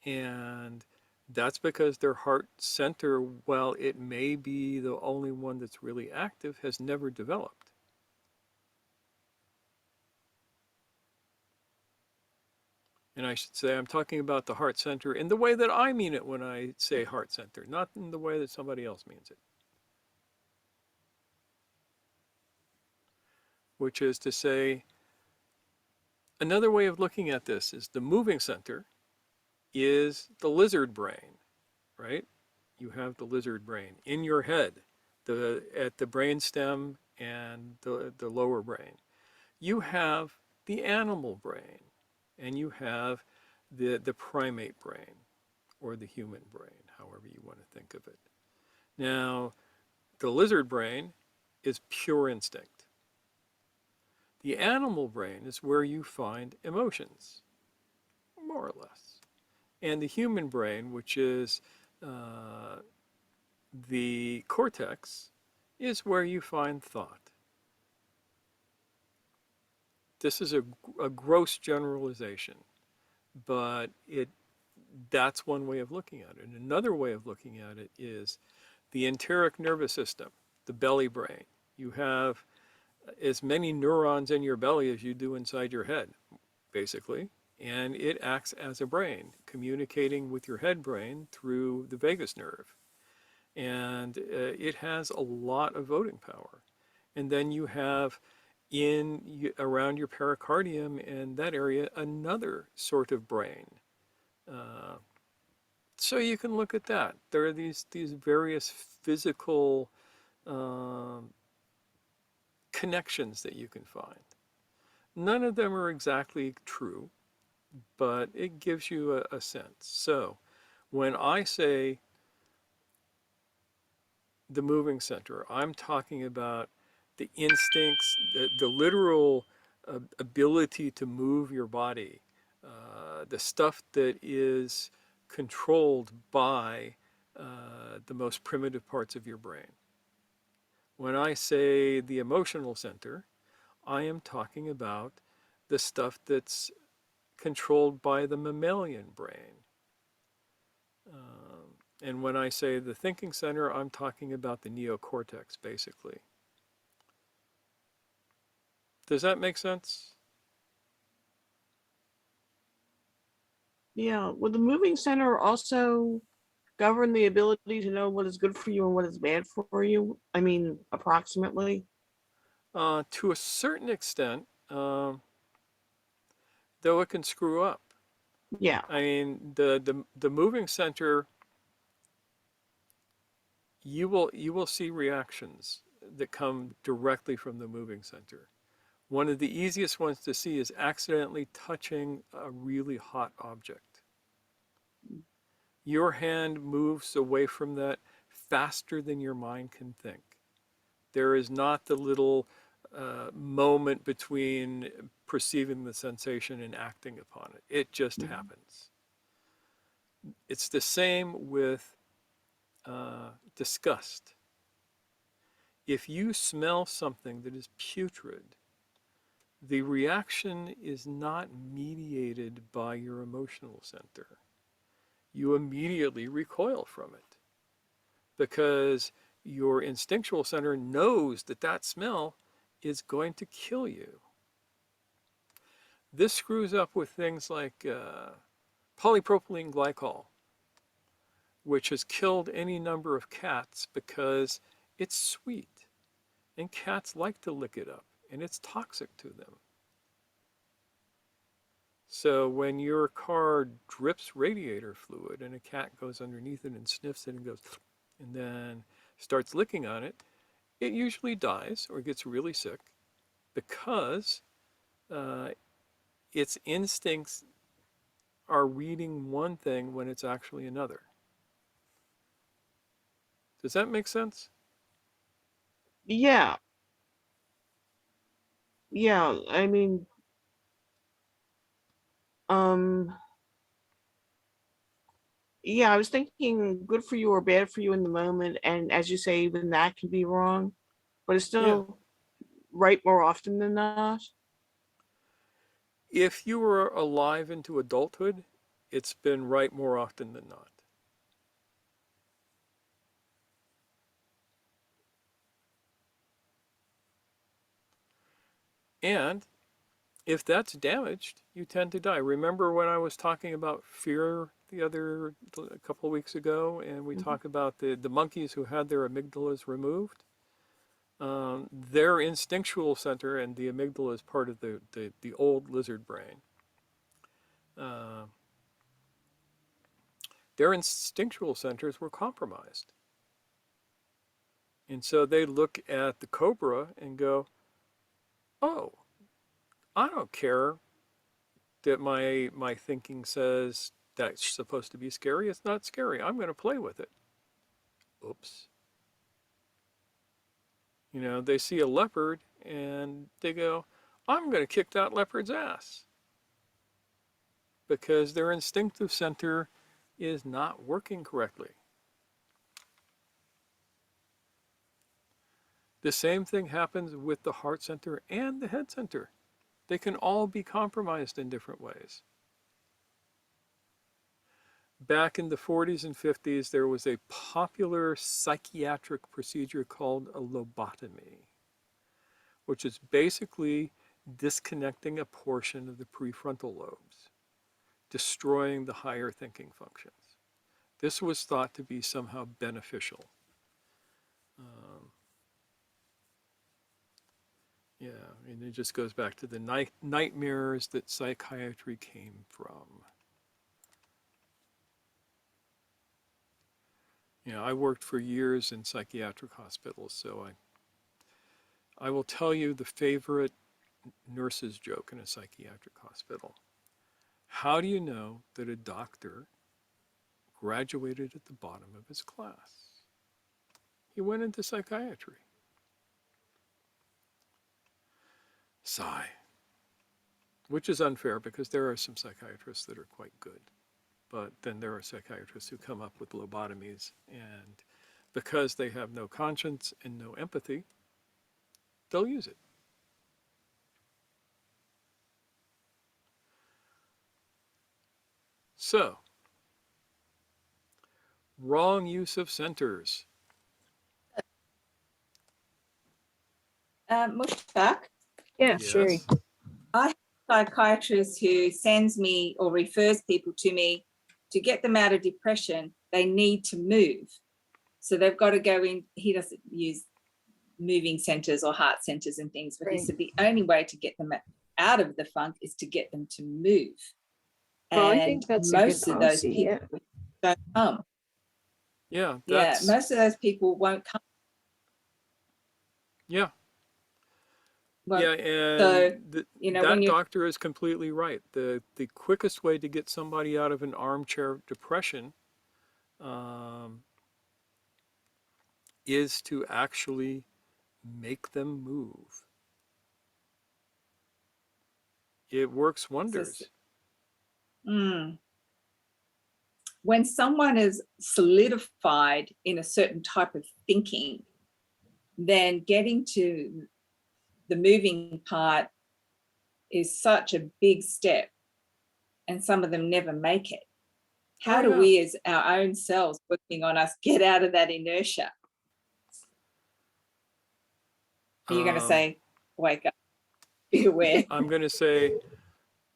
And that's because their heart center, while it may be the only one that's really active, has never developed. And I should say, I'm talking about the heart center in the way that I mean it when I say heart center, not in the way that somebody else means it. Which is to say, another way of looking at this is the moving center is the lizard brain, right? You have the lizard brain in your head, at the brain stem and the lower brain. You have the animal brain, and you have the primate brain, or the human brain, however you want to think of it. Now, the lizard brain is pure instinct. The animal brain is where you find emotions, more or less. And the human brain, which is uh, the cortex, is where you find thought. This is a gross generalization, but that's one way of looking at it. And another way of looking at it is the enteric nervous system, the belly brain. You have as many neurons in your belly as you do inside your head, basically. And it acts as a brain, communicating with your head brain through the vagus nerve. And it has a lot of voting power. And then you have around your pericardium and that area another sort of brain. Uh, so you can look at that. There are these various physical um, connections that you can find. None of them are exactly true, but it gives you a sense. So when I say the moving center, I'm talking about the instincts, the literal ability to move your body, the stuff that is controlled by the most primitive parts of your brain. When I say the emotional center, I am talking about the stuff that's controlled by the mammalian brain. And when I say the thinking center, I'm talking about the neocortex, basically. Does that make sense? Yeah. Would the moving center also govern the ability to know what is good for you and what is bad for you? I mean, approximately. To a certain extent, though it can screw up. Yeah. I mean, the moving center, you will see reactions that come directly from the moving center. One of the easiest ones to see is accidentally touching a really hot object. Your hand moves away from that faster than your mind can think. There is not the little moment between perceiving the sensation and acting upon it. It just happens. It's the same with disgust. If you smell something that is putrid, the reaction is not mediated by your emotional center. You immediately recoil from it because your instinctual center knows that that smell is going to kill you. This screws up with things like polypropylene glycol, which has killed any number of cats because it's sweet and cats like to lick it up and it's toxic to them. So when your car drips radiator fluid and a cat goes underneath it and sniffs it and goes and then starts licking on it, it usually dies or gets really sick because uh, its instincts are reading one thing when it's actually another. Does that make sense? Yeah. Yeah. I mean, um, yeah, I was thinking good for you or bad for you in the moment. And as you say, even that can be wrong, but it's Yeah. still right more often than not. If you were alive into adulthood, it's been right more often than not. And if that's damaged, you tend to die. Remember when I was talking about fear a couple of weeks ago, and we Mhm. talked about the monkeys who had their amygdalas removed? Their instinctual center, and the amygdala is part of the old lizard brain. Uh, their instinctual centers were compromised. And so they look at the cobra and go, oh, I don't care that my thinking says that's supposed to be scary. It's not scary. I'm going to play with it. Oops. They see a leopard and they go, I'm going to kick that leopard's ass because their instinctive center is not working correctly. The same thing happens with the heart center and the head center. They can all be compromised in different ways. Back in the 40s and 50s, there was a popular psychiatric procedure called a lobotomy, which is basically disconnecting a portion of the prefrontal lobes, destroying the higher thinking functions. This was thought to be somehow beneficial. Um, yeah, and it just goes back to the nightmares that psychiatry came from. I worked for years in psychiatric hospitals, so I will tell you the favorite nurse's joke in a psychiatric hospital. How do you know that a doctor graduated at the bottom of his class? He went into psychiatry. Sigh. Which is unfair because there are some psychiatrists that are quite good. But then there are psychiatrists who come up with lobotomies, and because they have no conscience and no empathy, they'll use it. So, wrong use of centers. Mushtaq, Yeah, Sherry. Yes. I have psychiatrist who sends me or refers people to me to get them out of depression, they need to move. So they've got to go in. He doesn't use moving centers or heart centers and things, but he Right. said the only way to get them out of the funk is to get them to move. Well, I And think that's a good most of those policy, people don't come. Yeah, Yeah, that's, most of those people won't come. yeah, Won't. yeah, and So, the, you know, when that you doctor is completely right. The quickest way to get somebody out of an armchair depression is to actually make them move. It works wonders. When someone is solidified in a certain type of thinking, then getting to the moving part is such a big step, and some of them never make it. How do we, as our own selves working on us, get out of that inertia? Are you going to say, wake up, be aware? I'm going to say,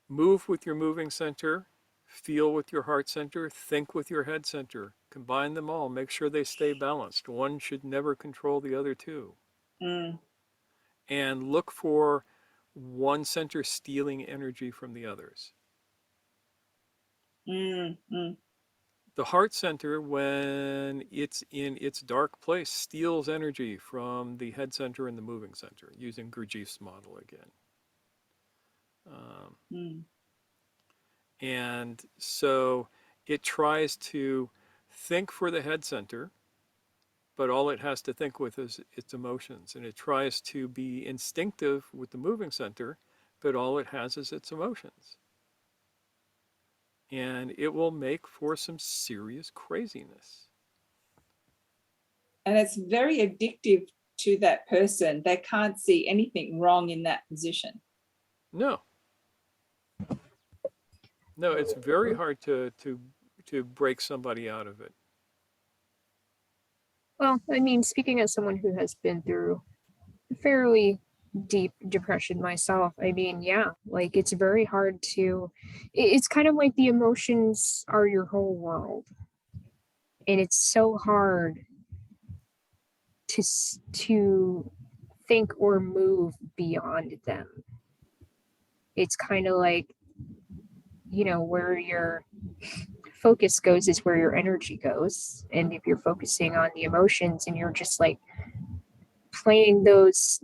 move with your moving center, feel with your heart center, think with your head center. Combine them all. Make sure they stay balanced. One should never control the other two. And look for one center stealing energy from the others. The heart center, when it's in its dark place, steals energy from the head center and the moving center, using Gurdjieff's model again. And so it tries to think for the head center, but all it has to think with is its emotions. And it tries to be instinctive with the moving center, but all it has is its emotions. And it will make for some serious craziness. And it's very addictive to that person. They can't see anything wrong in that position. No. No, it's very hard to break somebody out of it. Well, I mean, speaking as someone who has been through fairly deep depression myself, I mean, yeah, like it's very hard to, it's kind of like the emotions are your whole world. And it's so hard to think or move beyond them. It's kind of like, you know, where your focus goes is where your energy goes. And if you're focusing on the emotions and you're just like playing those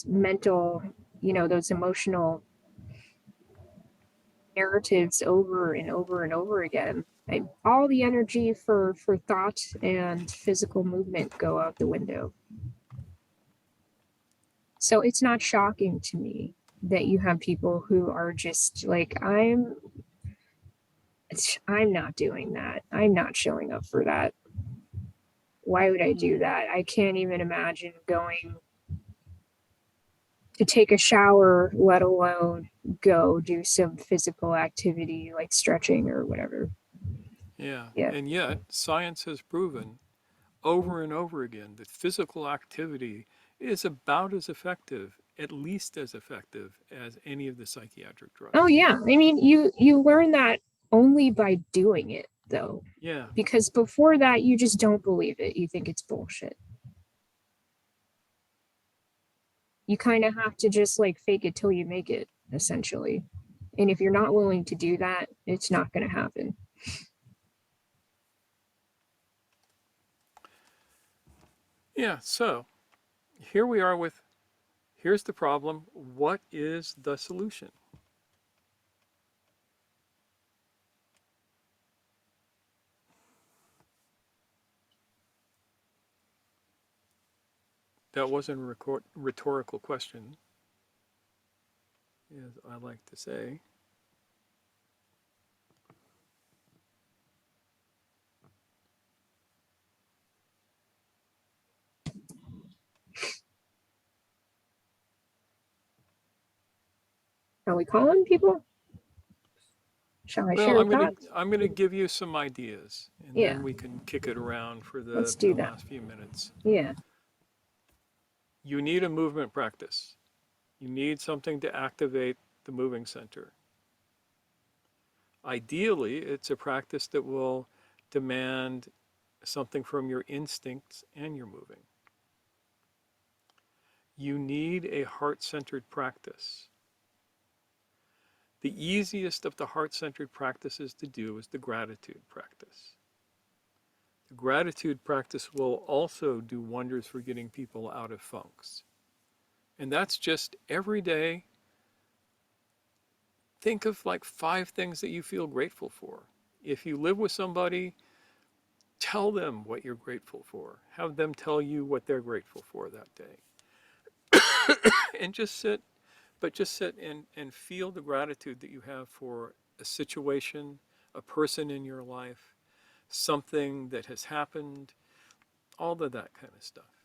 mental, you know, those emotional narratives over and over and over again, all the energy for thought and physical movement go out the window. So it's not shocking to me that you have people who are just like, I'm not doing that. I'm not showing up for that. Why would I do that? I can't even imagine going to take a shower, let alone go do some physical activity like stretching or whatever. Yeah. Yeah. And yet, science has proven over and over again that physical activity is about as effective, at least as effective, as any of the psychiatric drugs. Oh yeah. I mean, you learn that only by doing it though. Yeah. Because before that you just don't believe it. You think it's bullshit. You kind of have to just like fake it till you make it, essentially. And if you're not willing to do that, it's not going to happen. Yeah. So here we are with, here's the problem. What is the solution? That wasn't a rhetorical question, as I like to say. Are we calling people? Shall I share thoughts? I'm gonna give you some ideas, and Yeah. then we can kick it around for Let's the do that. last few minutes. Yeah. You need a movement practice. You need something to activate the moving center. Ideally, it's a practice that will demand something from your instincts and your moving. You need a heart-centered practice. The easiest of the heart-centered practices to do is the gratitude practice. The gratitude practice will also do wonders for getting people out of funks. And that's just every day. Think of like 5 things that you feel grateful for. If you live with somebody, tell them what you're grateful for. Have them tell you what they're grateful for that day. And just sit and feel the gratitude that you have for a situation, a person in your life, something that has happened, all of that kind of stuff.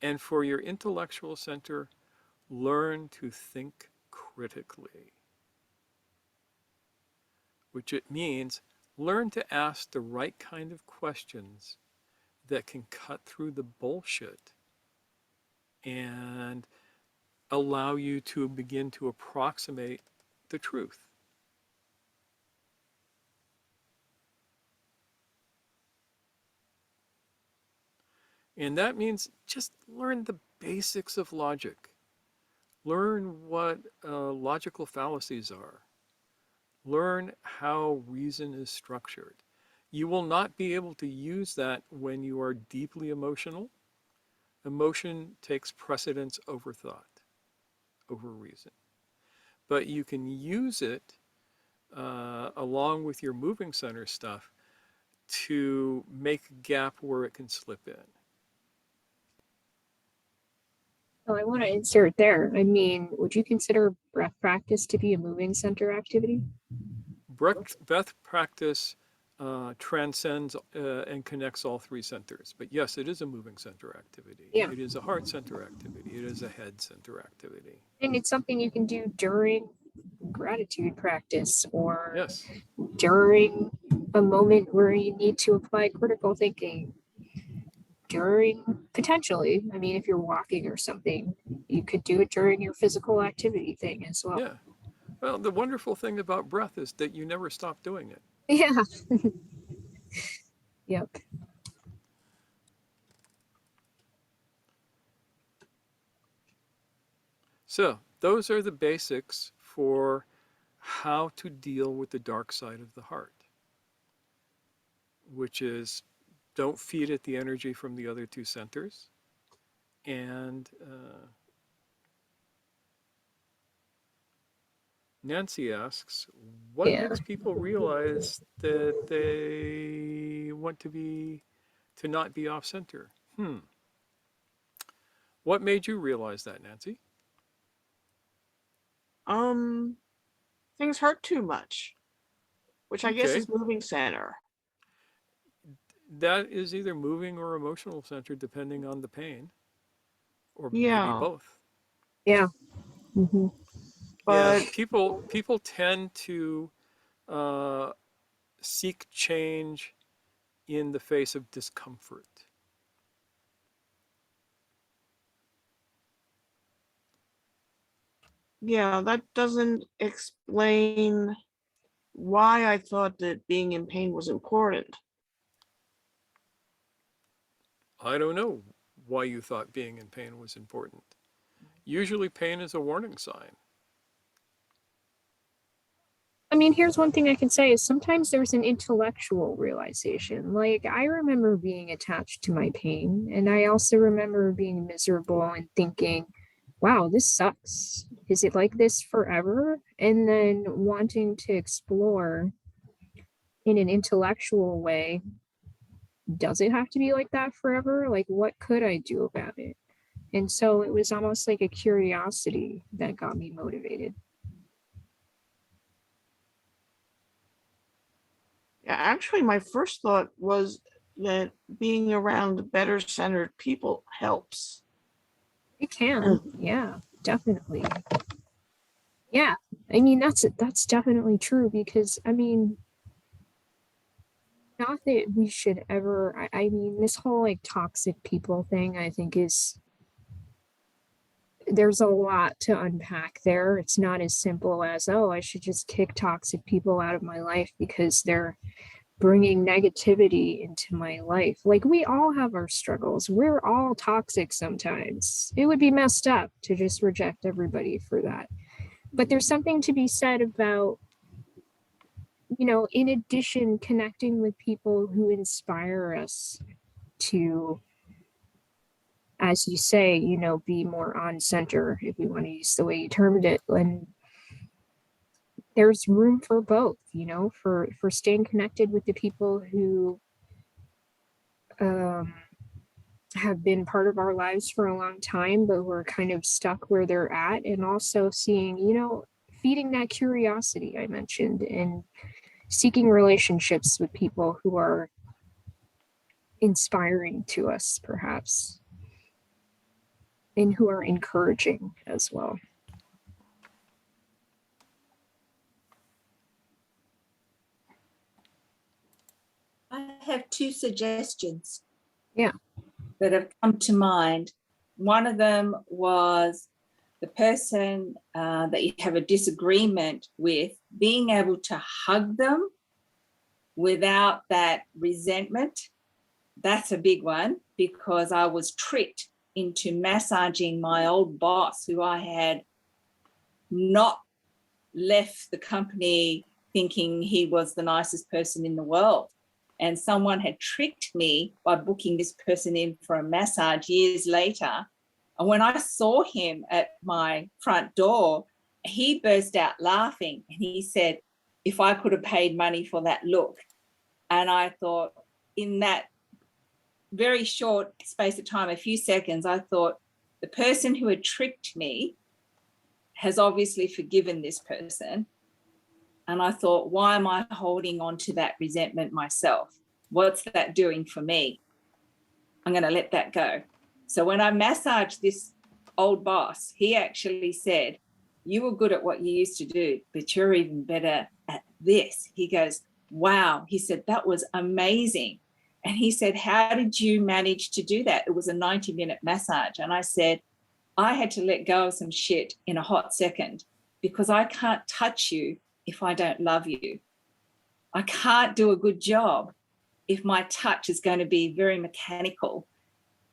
And for your intellectual center, learn to think critically, which it means learn to ask the right kind of questions that can cut through the bullshit and allow you to begin to approximate the truth. And that means just learn the basics of logic. Learn what logical fallacies are. Learn how reason is structured. You will not be able to use that when you are deeply emotional. Emotion takes precedence over thought, over reason. But you can use it along with your moving center stuff to make a gap where it can slip in. Oh, I want to insert there. I mean, would you consider breath practice to be a moving center activity? Breath practice transcends and connects all 3 centers. But yes, it is a moving center activity. Yeah. It is a heart center activity. It is a head center activity. And it's something you can do during gratitude practice or Yes. during a moment where you need to apply critical thinking. During potentially, I mean, if you're walking or something, you could do it during your physical activity thing as well. Yeah. Well, the wonderful thing about breath is that you never stop doing it. Yeah. Yep. So those are the basics for how to deal with the dark side of the heart, which is don't feed it the energy from the other 2 centers. And Nancy asks, what Yeah. makes people realize that they want to not be off center? What made you realize that, Nancy? Things hurt too much, which I guess Okay. is moving center. That is either moving or emotional center, depending on the pain, or maybe Yeah, both. Yeah. Mm-hmm. Yeah, but people tend to seek change in the face of discomfort. yeah, that doesn't explain why I thought that being in pain was important. I don't know why you thought being in pain was important. Usually pain is a warning sign. I mean, here's one thing I can say is sometimes there's an intellectual realization. Like, I remember being attached to my pain, and I also remember being miserable and thinking, wow, this sucks. Is it like this forever? And then wanting to explore in an intellectual way, does it have to be like that forever? Like, what could I do about it? And so it was almost like a curiosity that got me motivated. Yeah, actually, my first thought was that being around better centered people helps. It can, yeah, definitely. Yeah, I mean that's definitely true because I mean, not that we should ever. I mean, this whole like toxic people thing, I think is there's a lot to unpack there. It's not as simple as, oh, I should just kick toxic people out of my life because they're bringing negativity into my life. Like, we all have our struggles. We're all toxic sometimes. It would be messed up to just reject everybody for that. But there's something to be said about, in addition, connecting with people who inspire us to, as you say, be more on center, if we want to use the way you termed it. And there's room for both, for staying connected with the people who have been part of our lives for a long time, but we're kind of stuck where they're at. And also seeing, feeding that curiosity I mentioned, and seeking relationships with people who are inspiring to us, perhaps, and who are encouraging as well. I have two suggestions. Yeah. That have come to mind. One of them was the person that you have a disagreement with, being able to hug them without that resentment. That's a big one, because I was tricked into massaging my old boss, who I had not left the company thinking he was the nicest person in the world. And someone had tricked me by booking this person in for a massage years later. And when I saw him at my front door, he burst out laughing and he said, if I could have paid money for that look. And I thought, in that very short space of time, a few seconds, I thought, the person who had tricked me has obviously forgiven this person. And I thought, why am I holding on to that resentment myself? What's that doing for me? I'm going to let that go. So when I massaged this old boss, he actually said, you were good at what you used to do, but you're even better at this. He goes, wow. He said, that was amazing. And he said, how did you manage to do that? It was a 90-minute massage. And I said, I had to let go of some shit in a hot second, because I can't touch you if I don't love you. I can't do a good job if my touch is going to be very mechanical.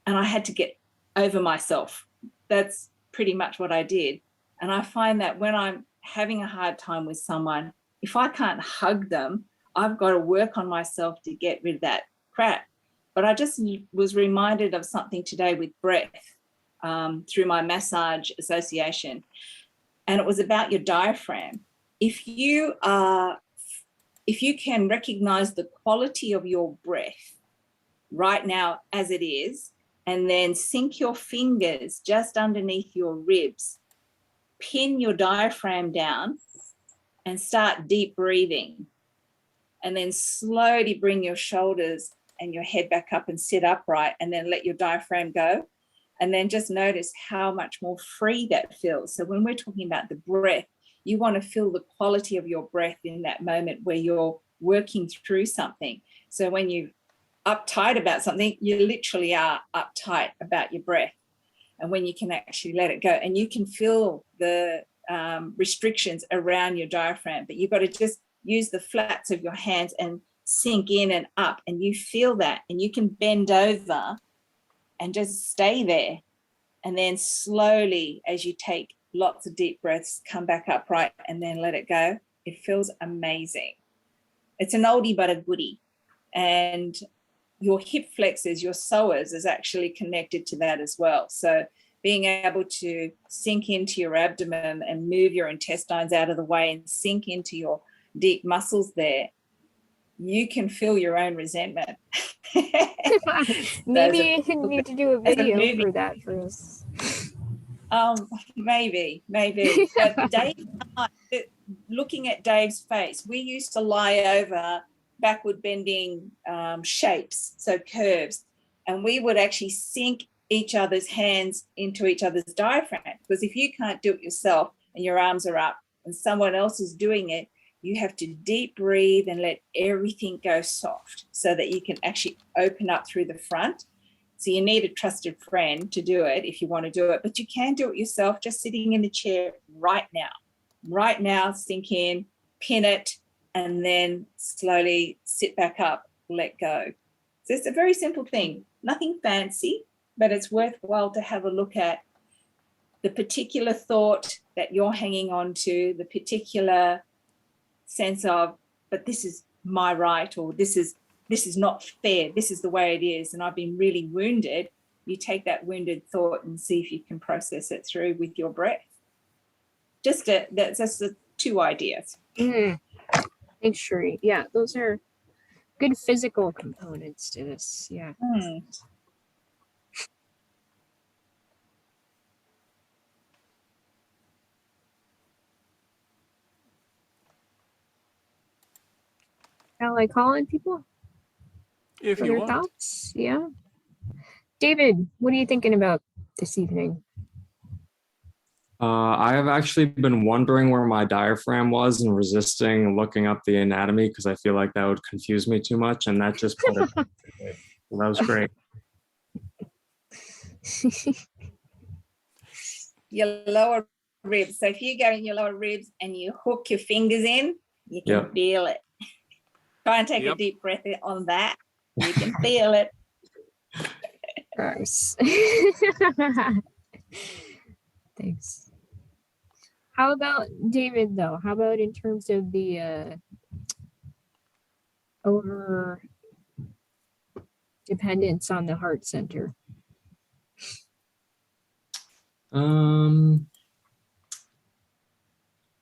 And I had to get over myself. That's pretty much what I did. And I find that when I'm having a hard time with someone, if I can't hug them, I've got to work on myself to get rid of that crap. But I just was reminded of something today with breath through my massage association. And it was about your diaphragm. If you can recognize the quality of your breath right now as it is, and then sink your fingers just underneath your ribs, pin your diaphragm down and start deep breathing, and then slowly bring your shoulders and your head back up and sit upright, and then let your diaphragm go. And then just notice how much more free that feels. So when we're talking about the breath, you want to feel the quality of your breath in that moment where you're working through something. So when you're uptight about something, you literally are uptight about your breath. And when you can actually let it go, and you can feel the restrictions around your diaphragm, but you've got to just use the flats of your hands and sink in and up, and you feel that, and you can bend over and just stay there. And then slowly, as you take lots of deep breaths, come back upright and then let it go. It feels amazing. It's an oldie but a goodie. And your hip flexors, your psoas, is actually connected to that as well. So being able to sink into your abdomen and move your intestines out of the way and sink into your deep muscles there, you can feel your own resentment. Maybe you need to do a video for that for us. Maybe. But Dave, looking at Dave's face, we used to lie over backward bending shapes, so curves, and we would actually sink each other's hands into each other's diaphragm, because if you can't do it yourself and your arms are up and someone else is doing it, you have to deep breathe and let everything go soft so that you can actually open up through the front. So you need a trusted friend to do it if you want to do it, but you can do it yourself, just sitting in the chair right now. Right now, sink in, pin it, and then slowly sit back up, let go. So it's a very simple thing, nothing fancy, but it's worthwhile to have a look at the particular thought that you're hanging on to, the particular sense of, but this is my right, or this is not fair, this is the way it is, and I've been really wounded. You take that wounded thought and see if you can process it through with your breath. That's the two ideas. Thanks, Sheree. Yeah, those are good physical components to this. Yeah. Shall I call on people If for you their want. thoughts? Yeah. David, what are you thinking about this evening? I have actually been wondering where my diaphragm was and resisting looking up the anatomy because I feel like that would confuse me too much, and that just put it. So that was great. Your lower ribs. So if you go in your lower ribs and you hook your fingers in, you can Yep. feel it. Try and take a Yep. deep breath on that. You can feel it. Gross. Thanks. How about David, though? How about in terms of the over dependence on the heart center?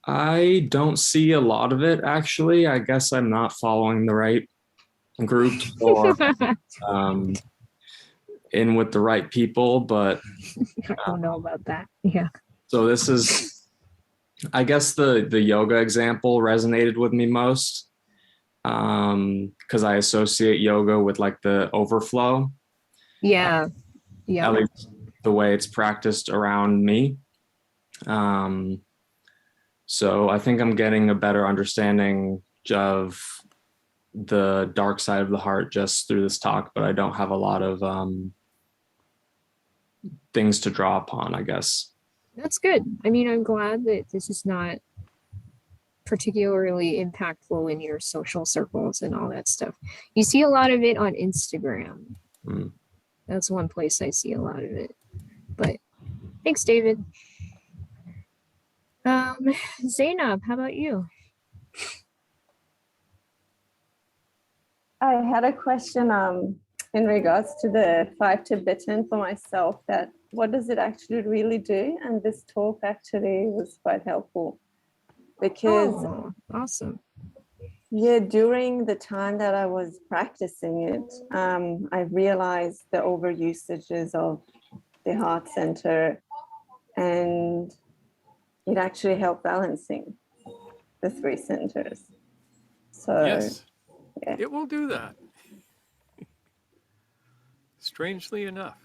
I don't see a lot of it actually. I guess I'm not following the right group or in with the right people, but I don't know about that. Yeah. so this is, I guess the yoga example resonated with me most because I associate yoga with like the overflow. Yeah. Yeah. At least the way it's practiced around me. So I think I'm getting a better understanding of the dark side of the heart just through this talk, but I don't have a lot of things to draw upon, I guess. That's good. I mean, I'm glad that this is not particularly impactful in your social circles and all that stuff. You see a lot of it on Instagram. That's one place I see a lot of it. But thanks, David. Zainab, how about you? I had a question in regards to the 5 Tibetan for myself, that what does it actually really do? And this talk actually was quite helpful because awesome. Yeah, during the time that I was practicing it, I realized the overusages of the heart center, and it actually helped balancing the 3 centers. So Yes, yeah. it will do that. Strangely enough.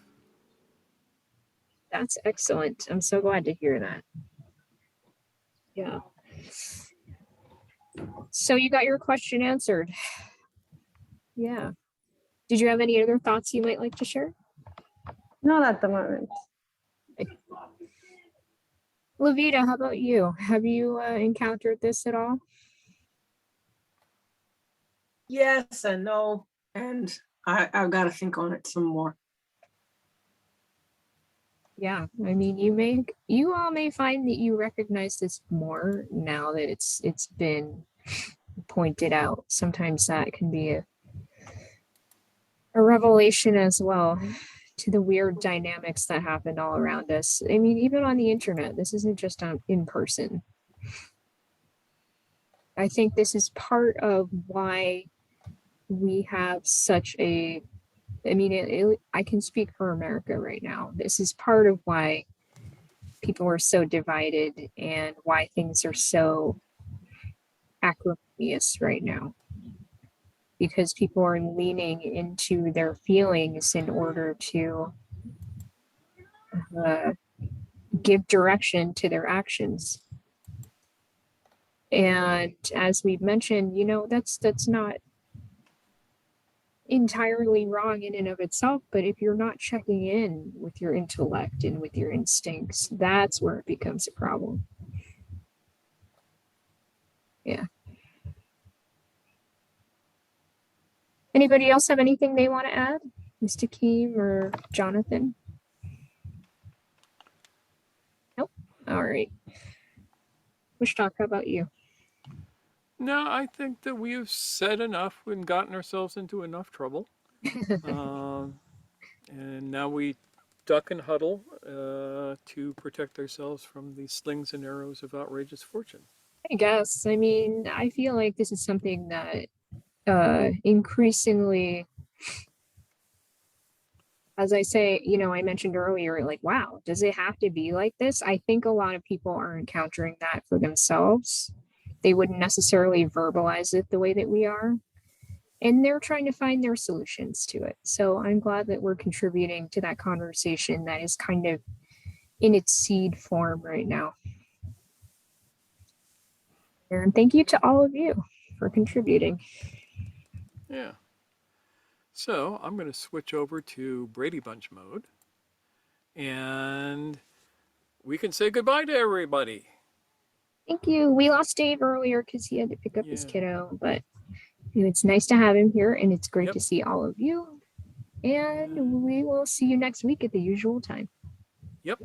That's excellent. I'm so glad to hear that. Yeah. So you got your question answered. Yeah. Did you have any other thoughts you might like to share? Not at the moment. Levita, how about you? Have you encountered this at all? Yes and no, and I've got to think on it some more. Yeah, I mean, you all may find that you recognize this more now that it's been pointed out. Sometimes that can be a revelation as well to the weird dynamics that happen all around us. I mean, even on the internet, this isn't just in person. I think this is part of why we have such a, I mean, I can speak for America right now. This is part of why people are so divided and why things are so acrimonious right now. Because people are leaning into their feelings in order to give direction to their actions. And as we've mentioned, you know, that's not entirely wrong in and of itself, but if you're not checking in with your intellect and with your instincts, that's where it becomes a problem. Yeah. Anybody else have anything they want to add? Mr. Keem or Jonathan? Nope. All right. Wishtalk, how about you? No, I think that we have said enough and gotten ourselves into enough trouble. And now we duck and huddle to protect ourselves from the slings and arrows of outrageous fortune. I guess. I mean, I feel like this is something that increasingly, as I say, I mentioned earlier, like, wow, does it have to be like this? I think a lot of people are encountering that for themselves. They wouldn't necessarily verbalize it the way that we are. And they're trying to find their solutions to it. So I'm glad that we're contributing to that conversation that is kind of in its seed form right now. And thank you to all of you for contributing. Yeah. So I'm going to switch over to Brady Bunch mode. And we can say goodbye to everybody. Thank you. We lost Dave earlier because he had to pick up his Yeah. kiddo, but it's nice to have him here and it's great Yep. to see all of you. And we will see you next week at the usual time. Yep.